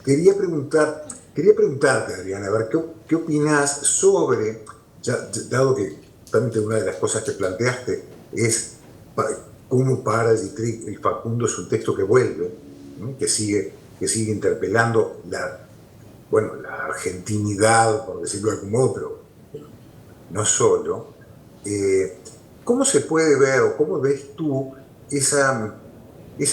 S3: quería preguntarte, Adriana, a ver, ¿qué opinás sobre, dado que también una de las cosas que planteaste es cómo para Dietrich el Facundo es un texto que vuelve, ¿no? que sigue interpelando la argentinidad, por decirlo de algún modo, pero no solo. ¿Cómo se puede ver o cómo ves tú esa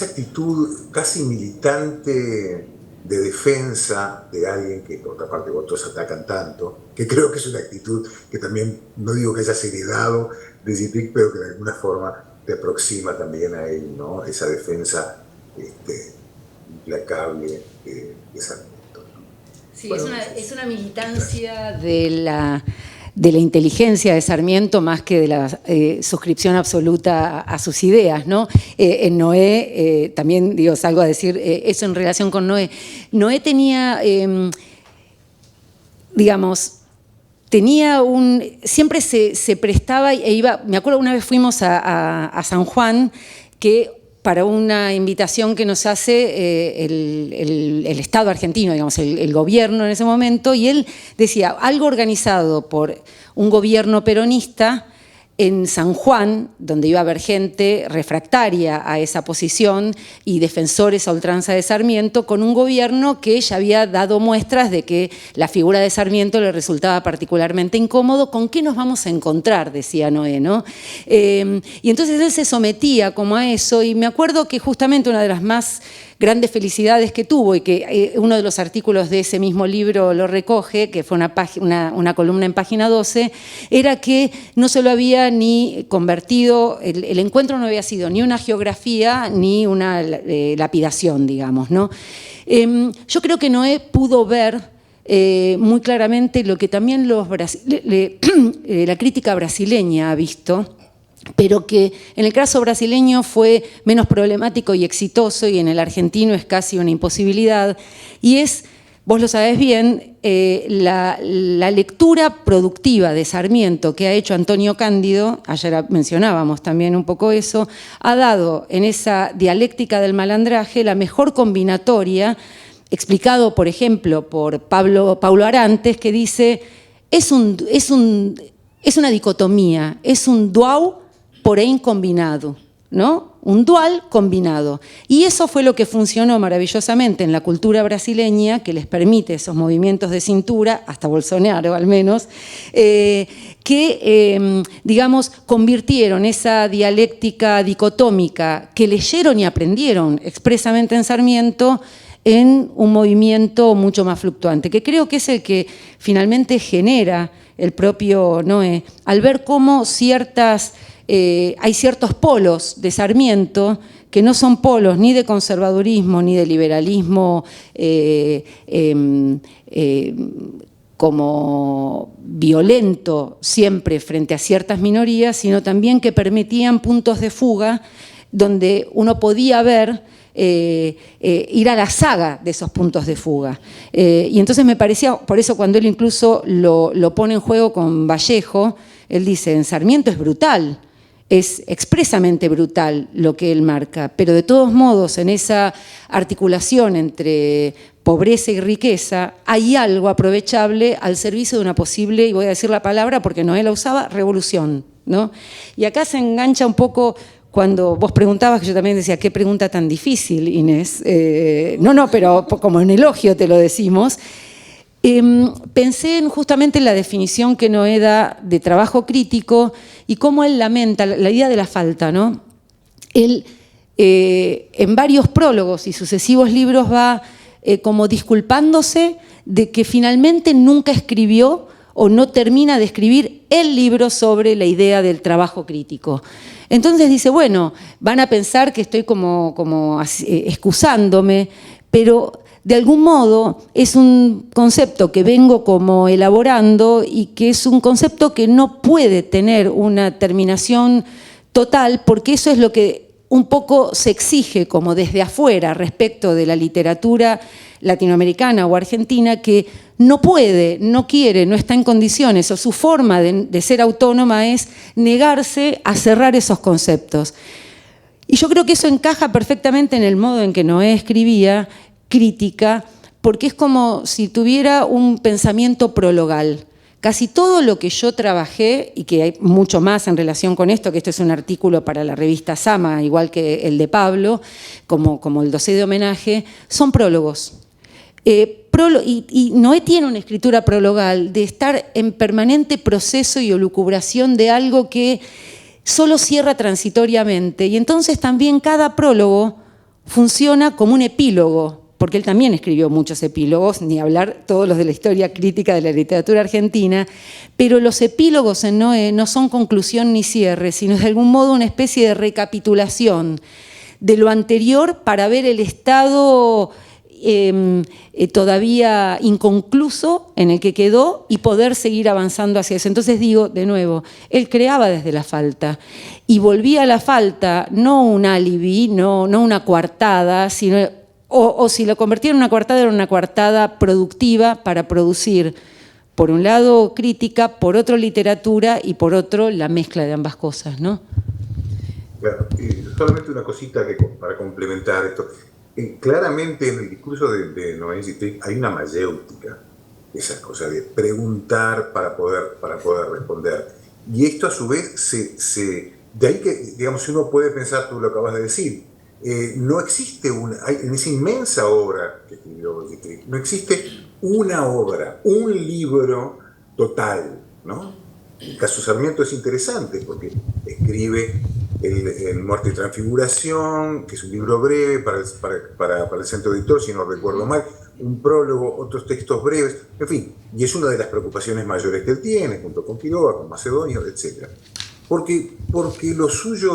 S3: actitud casi militante de defensa de alguien que, por otra parte, otros atacan tanto, que creo que es una actitud que también, no digo que hayas heredado de Dietrich, pero que de alguna forma te aproxima también a él, ¿no? Esa defensa implacable de Sarmiento, ¿no?
S2: Sí, bueno, es una militancia de la inteligencia de Sarmiento más que de la suscripción absoluta a sus ideas, ¿no? En Noé, también digo, salgo a decir eso en relación con Noé. Noé tenía, siempre se prestaba e iba, me acuerdo una vez fuimos a San Juan, que para una invitación que nos hace el Estado argentino, digamos, el gobierno en ese momento, y él decía, algo organizado por un gobierno peronista en San Juan, donde iba a haber gente refractaria a esa posición y defensores a ultranza de Sarmiento, con un gobierno que ya había dado muestras de que la figura de Sarmiento le resultaba particularmente incómodo. ¿Con qué nos vamos a encontrar?, decía Noé, ¿no? Y entonces él se sometía como a eso, y me acuerdo que justamente una de las más grandes felicidades que tuvo, y que uno de los artículos de ese mismo libro lo recoge, que fue una columna en página 12, era que no se lo había ni convertido, el encuentro no había sido ni una geografía ni una lapidación, digamos, ¿no? Yo creo que Noé pudo ver muy claramente lo que también la crítica brasileña ha visto, pero que en el caso brasileño fue menos problemático y exitoso, y en el argentino es casi una imposibilidad, y es, vos lo sabés bien, la lectura productiva de Sarmiento que ha hecho Antonio Cándido, ayer mencionábamos también un poco eso, ha dado en esa dialéctica del malandraje la mejor combinatoria, explicado, por ejemplo, por Paulo Arantes, que dice, es una dicotomía, es un dual porém combinado, ¿no? Un dual combinado. Y eso fue lo que funcionó maravillosamente en la cultura brasileña, que les permite esos movimientos de cintura, hasta Bolsonaro al menos, digamos, convirtieron esa dialéctica dicotómica que leyeron y aprendieron expresamente en Sarmiento en un movimiento mucho más fluctuante, que creo que es el que finalmente genera el propio Noé, al ver cómo hay ciertos polos de Sarmiento que no son polos ni de conservadurismo ni de liberalismo como violento siempre frente a ciertas minorías, sino también que permitían puntos de fuga donde uno podía ver ir a la saga de esos puntos de fuga. Y entonces me parecía, por eso cuando él incluso lo pone en juego con Vallejo, él dice, en Sarmiento es brutal, es expresamente brutal lo que él marca, pero de todos modos en esa articulación entre pobreza y riqueza hay algo aprovechable al servicio de una posible, y voy a decir la palabra porque Noé la usaba, revolución, ¿no? Y acá se engancha un poco cuando vos preguntabas, que yo también decía, qué pregunta tan difícil, Inés. No, pero como en elogio te lo decimos. Pensé justamente en la definición que Noé da de trabajo crítico y cómo él lamenta la idea de la falta, ¿no? Él en varios prólogos y sucesivos libros va como disculpándose de que finalmente nunca escribió o no termina de escribir el libro sobre la idea del trabajo crítico. Entonces dice, bueno, van a pensar que estoy como excusándome, pero de algún modo es un concepto que vengo como elaborando y que es un concepto que no puede tener una terminación total, porque eso es lo que un poco se exige como desde afuera respecto de la literatura latinoamericana o argentina, que no puede, no quiere, no está en condiciones, o su forma de ser autónoma es negarse a cerrar esos conceptos. Y yo creo que eso encaja perfectamente en el modo en que Noé escribía crítica, porque es como si tuviera un pensamiento prologal. Casi todo lo que yo trabajé, y que hay mucho más en relación con esto, que esto es un artículo para la revista Sama, igual que el de Pablo, como el dossier de homenaje, son prólogos. Y Noé tiene una escritura prologal de estar en permanente proceso y elucubración de algo que solo cierra transitoriamente. Y entonces también cada prólogo funciona como un epílogo, porque él también escribió muchos epílogos, ni hablar todos los de la historia crítica de la literatura argentina, pero los epílogos en Noé no son conclusión ni cierre, sino de algún modo una especie de recapitulación de lo anterior para ver el estado todavía inconcluso en el que quedó y poder seguir avanzando hacia eso. Entonces digo, de nuevo, él creaba desde la falta y volvía a la falta no un alibi, no una coartada, sino, o si lo convertía en una coartada, era una coartada productiva para producir, por un lado, crítica, por otro, literatura y por otro, la mezcla de ambas cosas, ¿no?
S3: Claro, solamente una cosita para complementar esto. Claramente en el discurso de Noé hay una mayéutica, esa cosa de preguntar para poder responder. Y esto a su vez, de ahí que, digamos, uno puede pensar, tú lo acabas de decir, no existe en esa inmensa obra que escribió Dietrich, no existe una obra, un libro total, ¿no? El caso Sarmiento es interesante porque escribe el Muerte y Transfiguración, que es un libro breve para el centro editor, si no recuerdo mal, un prólogo, otros textos breves, en fin, y es una de las preocupaciones mayores que él tiene, junto con Quiroga, con Macedonio, etc. Porque lo suyo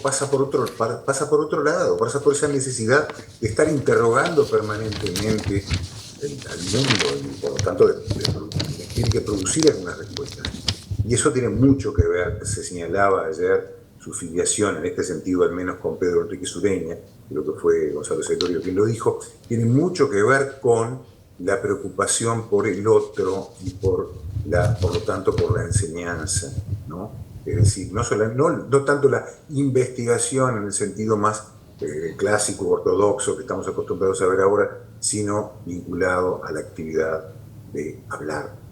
S3: pasa por otro lado, pasa por esa necesidad de estar interrogando permanentemente al mundo, y por lo tanto tiene que producir algunas respuestas. Y eso tiene mucho que ver, se señalaba ayer, su filiación, en este sentido al menos con Pedro Enríquez Ureña, creo que fue Gonzalo Sailorio quien lo dijo, tiene mucho que ver con la preocupación por el otro y por lo tanto por la enseñanza, ¿no? Es decir, no tanto la investigación en el sentido más clásico, ortodoxo que estamos acostumbrados a ver ahora, sino vinculado a la actividad de hablar,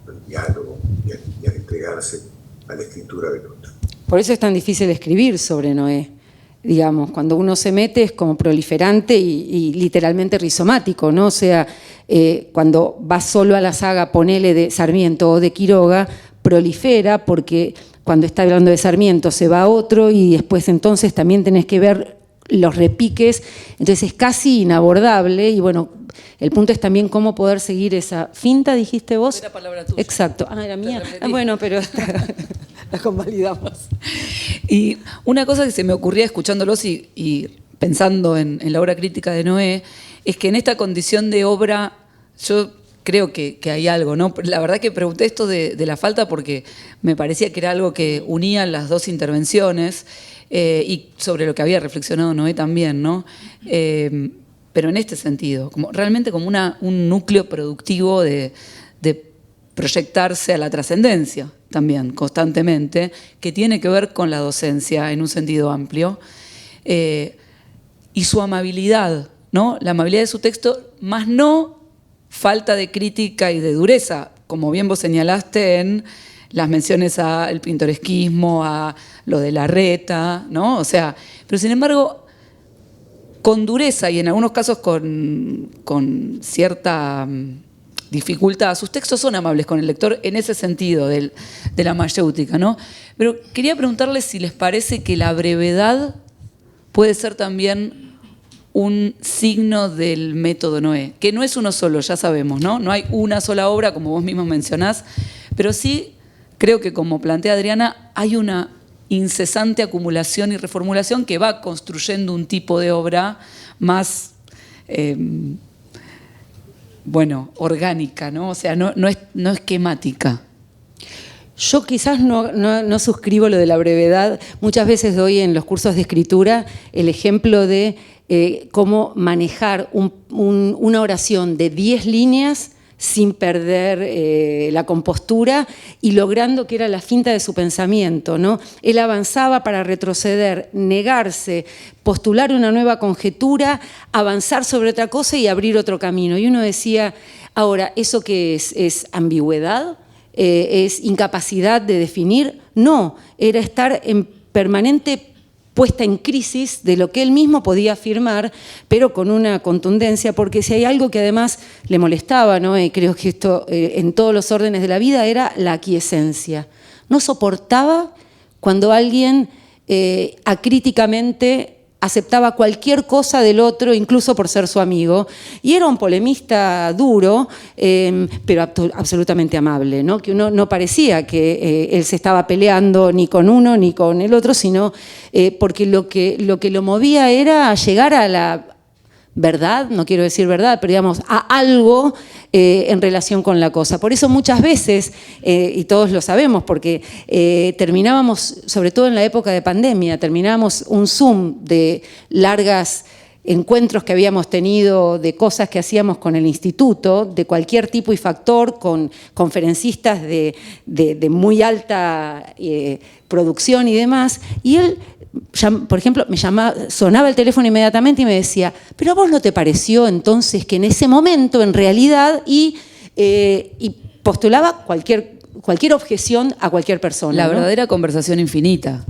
S3: al diálogo y a entregarse a la escritura del otro.
S2: Por eso es tan difícil escribir sobre Noé. Digamos, cuando uno se mete es como proliferante y literalmente rizomático, ¿no? O sea, cuando vas solo a la saga, ponele de Sarmiento o de Quiroga, prolifera porque cuando está hablando de Sarmiento se va a otro y después entonces también tenés que ver los repiques, entonces es casi inabordable y bueno, el punto es también cómo poder seguir esa finta, dijiste vos.
S4: Era palabra tuya.
S2: Exacto. Ah, era mía. Bueno, pero la convalidamos.
S4: Y una cosa que se me ocurría escuchándolos y pensando en la obra crítica de Noé, es que en esta condición de obra, yo creo que hay algo, ¿no? La verdad que pregunté esto de la falta porque me parecía que era algo que unía las dos intervenciones y sobre lo que había reflexionado Noé también, ¿no? Pero en este sentido, realmente como un núcleo productivo de proyectarse a la trascendencia también, constantemente, que tiene que ver con la docencia en un sentido amplio, y su amabilidad, ¿no? La amabilidad de su texto, más no falta de crítica y de dureza, como bien vos señalaste en las menciones al pintoresquismo, a lo de Larreta, ¿no? O sea, pero sin embargo, con dureza y en algunos casos con cierta dificultad, sus textos son amables con el lector en ese sentido de la mayéutica, ¿no? Pero quería preguntarles si les parece que la brevedad puede ser también un signo del método Noé, que no es uno solo, ya sabemos, ¿no? No hay una sola obra, como vos mismos mencionás, pero sí creo que, como plantea Adriana, hay una incesante acumulación y reformulación que va construyendo un tipo de obra más, orgánica, ¿no? O sea, no esquemática.
S2: Yo quizás no suscribo lo de la brevedad. Muchas veces doy en los cursos de escritura el ejemplo de cómo manejar una oración de 10 líneas sin perder la compostura y logrando que era la finta de su pensamiento, ¿no? Él avanzaba para retroceder, negarse, postular una nueva conjetura, avanzar sobre otra cosa y abrir otro camino. Y uno decía, ahora, ¿eso qué es? ¿Es ambigüedad? ¿Es incapacidad de definir? No, era estar en permanente puesta en crisis de lo que él mismo podía afirmar, pero con una contundencia, porque si hay algo que además le molestaba, ¿no? Y creo que esto en todos los órdenes de la vida era la aquiescencia. No soportaba cuando alguien acríticamente aceptaba cualquier cosa del otro, incluso por ser su amigo, y era un polemista duro, pero absolutamente amable, ¿no? Que uno no parecía que él se estaba peleando ni con uno ni con el otro, sino porque lo que lo movía era llegar a la verdad, no quiero decir verdad, pero digamos, a algo en relación con la cosa. Por eso muchas veces, y todos lo sabemos, porque terminábamos, sobre todo en la época de pandemia, terminábamos un Zoom de largas encuentros que habíamos tenido, de cosas que hacíamos con el instituto, de cualquier tipo y factor, con conferencistas de muy alta producción y demás, y él, por ejemplo, sonaba el teléfono inmediatamente y me decía, ¿pero a vos no te pareció entonces que en ese momento, en realidad, y postulaba cualquier objeción a cualquier persona?
S4: La
S2: ¿no?
S4: verdadera conversación infinita.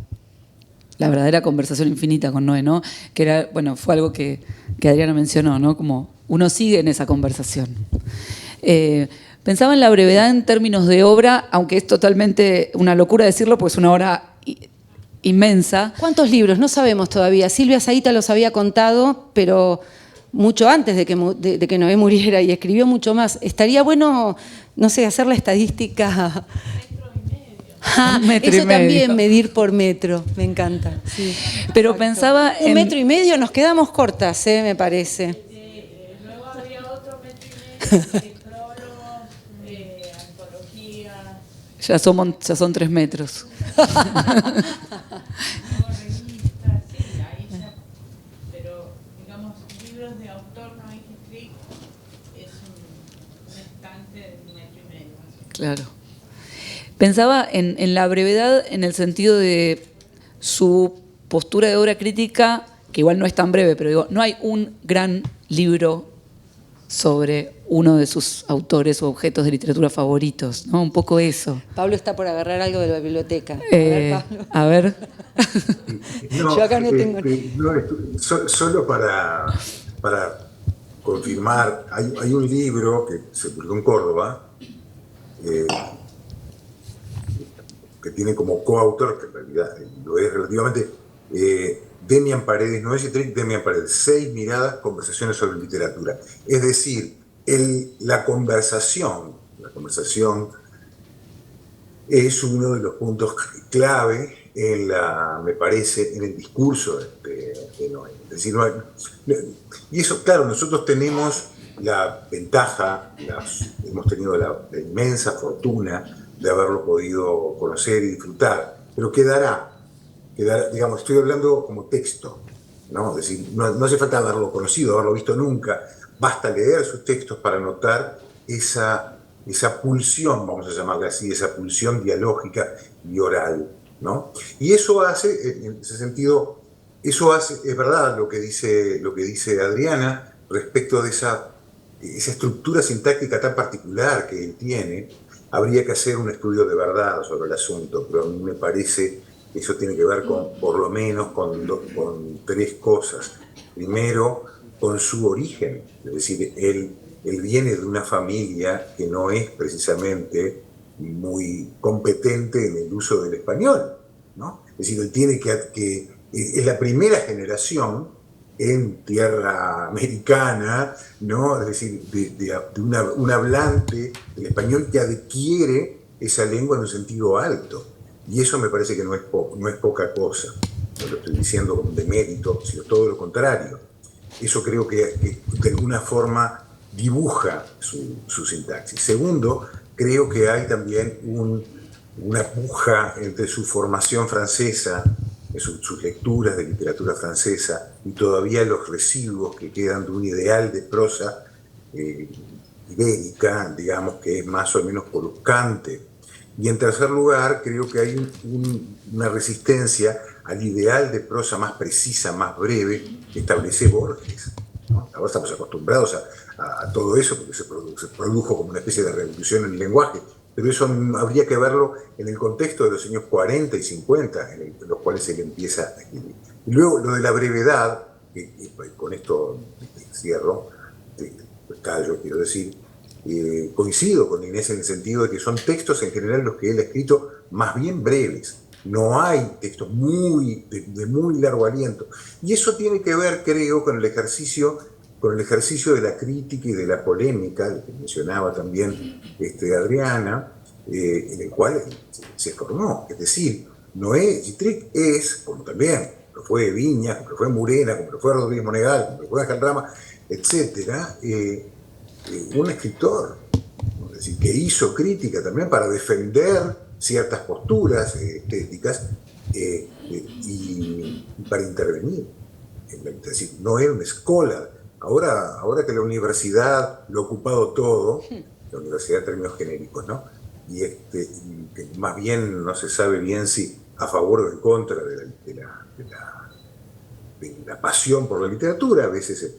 S4: La verdadera conversación infinita con Noé, ¿no? Que era, bueno, fue algo que Adriana mencionó, ¿no? Como uno sigue en esa conversación. Pensaba en la brevedad en términos de obra, aunque es totalmente una locura decirlo, pues es una obra inmensa.
S2: ¿Cuántos libros? No sabemos todavía. Silvia Zahita los había contado, pero mucho antes de que Noé muriera, y escribió mucho más. Estaría bueno, no sé, hacer la estadística. Eso también, medir por metro, me encanta. Sí,
S4: pero
S2: exacto.
S4: Pensaba
S2: en 1,5 metros, nos quedamos cortas, me parece.
S5: Luego habría otro 1,5 metros de prólogos, de antología.
S4: Ya son 3 metros.
S5: Revistas, sí, ahí ya, pero digamos, libros de autor no hay que escribir, es un estante de 1,5 metros.
S4: Claro. Pensaba en la brevedad en el sentido de su postura de obra crítica, que igual no es tan breve, pero digo, no hay un gran libro sobre uno de sus autores o objetos de literatura favoritos, ¿no? Un poco eso.
S2: Pablo está por agarrar algo de la biblioteca. Pablo.
S4: A ver.
S3: No,
S2: yo acá no tengo.
S3: Solo para confirmar, hay un libro que se publicó en Córdoba, que tiene como coautor, que en realidad lo es relativamente, Demian Paredes, no es Demian Paredes, 6 miradas, conversaciones sobre literatura. Es decir, la conversación es uno de los puntos clave me parece, en el discurso de Noé. Es decir, y eso, claro, nosotros tenemos la ventaja, hemos tenido la inmensa fortuna de haberlo podido conocer y disfrutar, pero quedará, digamos, estoy hablando como texto, ¿no? Es decir, no hace falta haberlo conocido, haberlo visto nunca, basta leer sus textos para notar esa pulsión, vamos a llamarle así, esa pulsión dialógica y oral, ¿no? Y eso hace, en ese sentido, es verdad lo que dice Adriana respecto de esa estructura sintáctica tan particular que él tiene. Habría que hacer un estudio de verdad sobre el asunto, pero a mí me parece que eso tiene que ver por lo menos con 3 cosas. Primero, con su origen, es decir, él viene de una familia que no es precisamente muy competente en el uso del español, ¿no? Es decir, él tiene que es la primera generación en tierra americana, ¿no? Es decir, de un hablante del español que adquiere esa lengua en un sentido alto. Y eso me parece que no es poca cosa. No lo estoy diciendo con demérito, sino todo lo contrario. Eso creo que de alguna forma dibuja su sintaxis. Segundo, creo que hay también una puja entre su formación francesa, sus lecturas de literatura francesa y todavía los residuos que quedan de un ideal de prosa ibérica, digamos, que es más o menos coruscante. Y en tercer lugar, creo que hay una resistencia al ideal de prosa más precisa, más breve, que establece Borges, ¿no? Ahora estamos acostumbrados a todo eso porque se produjo como una especie de revolución en el lenguaje, pero eso habría que verlo en el contexto de los años 40 y 50, en los cuales él empieza a escribir. Y luego lo de la brevedad, y con esto cierro, yo quiero decir, coincido con Inés en el sentido de que son textos en general los que él ha escrito más bien breves. No hay textos de muy largo aliento. Y eso tiene que ver, creo, con el ejercicio de la crítica y de la polémica, que mencionaba también Adriana, en el cual se formó. Es decir, Noé Gittrick es, como también lo fue Viñas, como lo fue Murena, como lo fue Rodríguez Monegal, como lo fue Ángel Rama, etcétera, un escritor, es decir, que hizo crítica también para defender ciertas posturas estéticas y para intervenir. Es decir, no era un scholar. Ahora que la universidad lo ha ocupado todo, la universidad en términos genéricos, ¿no? Y que más bien no se sabe bien si a favor o en contra de la pasión por la literatura, a veces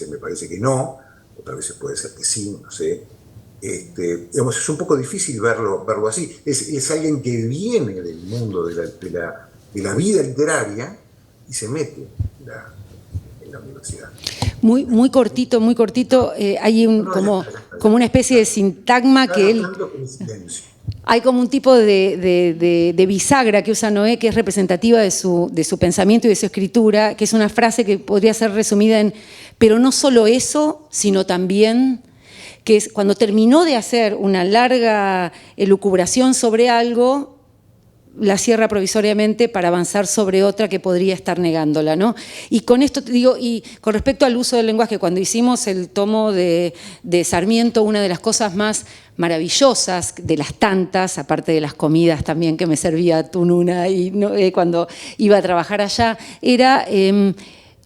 S3: me parece que no, otras veces puede ser que sí, no sé. Digamos, es un poco difícil verlo así. Es alguien que viene del mundo de la vida literaria y se mete en la universidad.
S2: Muy cortito, hay como una especie de sintagma que él... Hay como un tipo de bisagra que usa Noé, que es representativa de su pensamiento y de su escritura, que es una frase que podría ser resumida en, pero no solo eso, sino también, que es cuando terminó de hacer una larga elucubración sobre algo, la cierra provisoriamente para avanzar sobre otra que podría estar negándola, ¿no? Y con esto te digo, y con respecto al uso del lenguaje, cuando hicimos el tomo de Sarmiento, una de las cosas más maravillosas, de las tantas, aparte de las comidas también que me servía Tununa y cuando iba a trabajar allá, era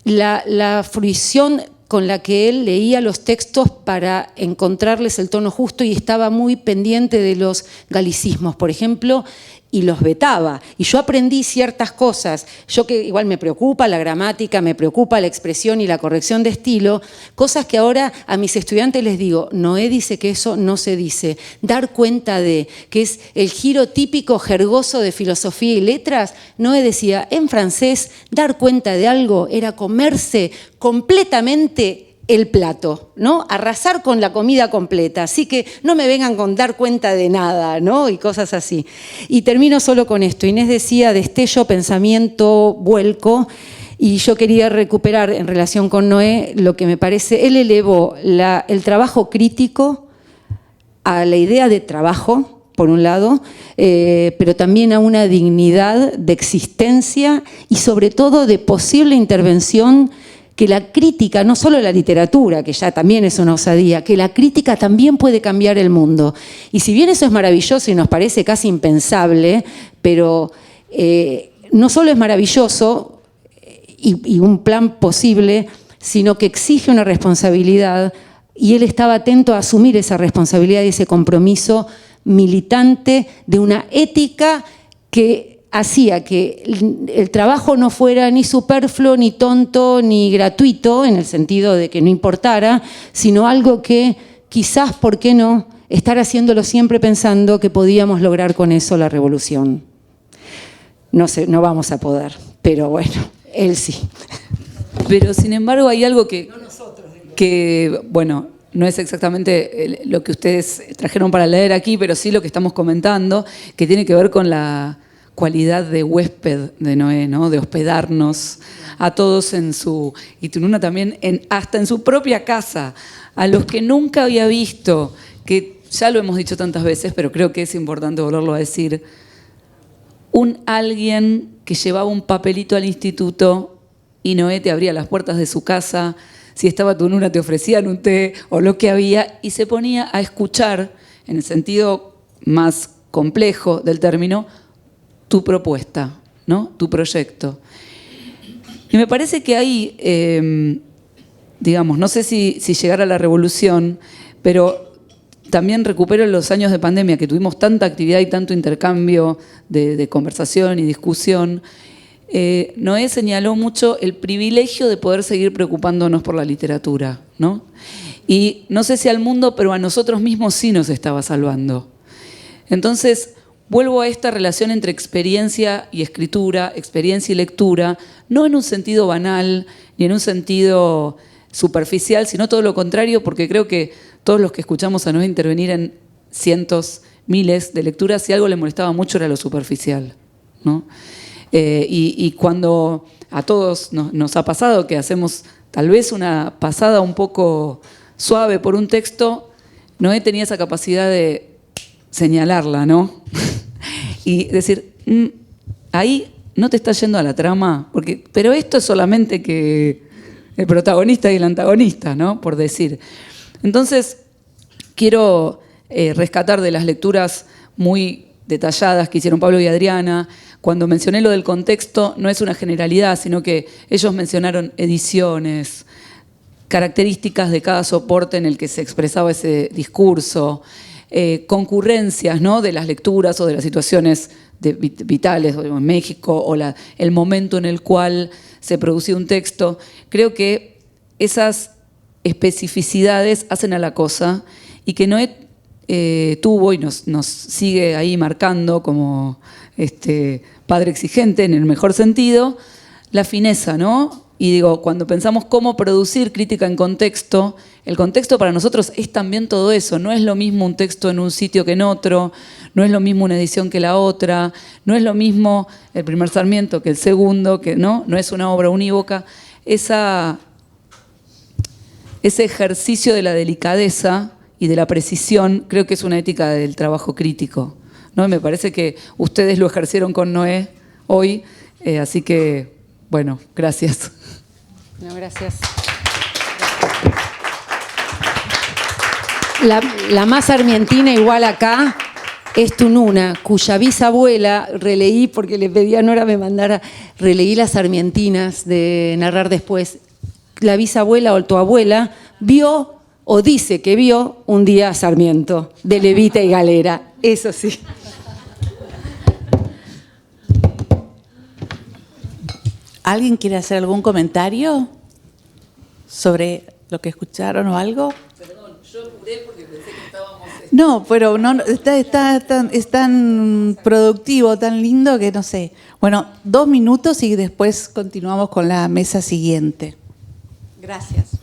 S2: la fruición con la que él leía los textos para encontrarles el tono justo y estaba muy pendiente de los galicismos, por ejemplo, y los vetaba. Y yo aprendí ciertas cosas, yo que igual me preocupa la gramática, me preocupa la expresión y la corrección de estilo, cosas que ahora a mis estudiantes les digo, Noé dice que eso no se dice. Dar cuenta de, que es el giro típico jergoso de filosofía y letras. Noé decía, en francés, dar cuenta de algo era comerse completamente el plato, ¿no? Arrasar con la comida completa, así que no me vengan con dar cuenta de nada, ¿no? Y cosas así. Y termino solo con esto. Inés decía destello, pensamiento, vuelco, y yo quería recuperar en relación con Noé lo que me parece, él elevó el trabajo crítico a la idea de trabajo, por un lado, pero también a una dignidad de existencia y sobre todo de posible intervención que la crítica, no solo la literatura, que ya también es una osadía, que la crítica también puede cambiar el mundo. Y si bien eso es maravilloso y nos parece casi impensable, pero no solo es maravilloso y un plan posible, sino que exige una responsabilidad, y él estaba atento a asumir esa responsabilidad y ese compromiso militante de una ética que hacía que el trabajo no fuera ni superfluo, ni tonto, ni gratuito, en el sentido de que no importara, sino algo que quizás, ¿por qué no?, estar haciéndolo siempre pensando que podíamos lograr con eso la revolución. No sé, no vamos a poder, pero bueno, él sí.
S4: Pero sin embargo hay algo que bueno, no es exactamente lo que ustedes trajeron para leer aquí, pero sí lo que estamos comentando, que tiene que ver con la cualidad de huésped de Noé, ¿no? De hospedarnos a todos en su, y Tununa también, hasta en su propia casa, a los que nunca había visto, que ya lo hemos dicho tantas veces, pero creo que es importante volverlo a decir, un alguien que llevaba un papelito al instituto y Noé te abría las puertas de su casa, si estaba Tununa te ofrecían un té o lo que había, y se ponía a escuchar, en el sentido más complejo del término, tu propuesta, ¿no? Tu proyecto. Y me parece que ahí, digamos, no sé si llegara la revolución, pero también recupero los años de pandemia que tuvimos tanta actividad y tanto intercambio de conversación y discusión. Noé señaló mucho el privilegio de poder seguir preocupándonos por la literatura, ¿no? Y no sé si al mundo, pero a nosotros mismos sí nos estaba salvando. Entonces, vuelvo a esta relación entre experiencia y escritura, experiencia y lectura, no en un sentido banal, ni en un sentido superficial, sino todo lo contrario, porque creo que todos los que escuchamos a Noé intervenir en cientos, miles de lecturas, si algo le molestaba mucho era lo superficial, ¿no? Y cuando a todos nos ha pasado que hacemos tal vez una pasada un poco suave por un texto, Noé tenía esa capacidad de señalarla, ¿no? Y decir, ahí no te está yendo a la trama, pero esto es solamente que el protagonista y el antagonista, ¿no? Por decir. Entonces, quiero rescatar de las lecturas muy detalladas que hicieron Pablo y Adriana. Cuando mencioné lo del contexto, no es una generalidad, sino que ellos mencionaron ediciones, características de cada soporte en el que se expresaba ese discurso, concurrencias, ¿no? De las lecturas o de las situaciones vitales, en México, o el momento en el cual se producía un texto. Creo que esas especificidades hacen a la cosa y que Noé tuvo y nos sigue ahí marcando como padre exigente en el mejor sentido, la fineza, ¿no? Y digo, cuando pensamos cómo producir crítica en contexto, el contexto para nosotros es también todo eso. No es lo mismo un texto en un sitio que en otro, no es lo mismo una edición que la otra, no es lo mismo el primer Sarmiento que el segundo, que no es una obra unívoca. Ese ejercicio de la delicadeza y de la precisión creo que es una ética del trabajo crítico, ¿no? Me parece que ustedes lo ejercieron con Noé hoy, así que, bueno, gracias.
S2: No, gracias. La más sarmientina igual acá es Tununa, cuya bisabuela releí, porque le pedí a Nora me mandara, releí las sarmientinas de Narrar Después. La bisabuela o tu abuela vio o dice que vio un día a Sarmiento, de Levita y Galera. Eso sí.
S6: ¿Alguien quiere hacer algún comentario sobre lo que escucharon o algo?
S4: Perdón, yo juré porque pensé que estábamos...
S6: No, pero no, es tan productivo, tan lindo que no sé. Bueno, 2 minutos y después continuamos con la mesa siguiente. Gracias.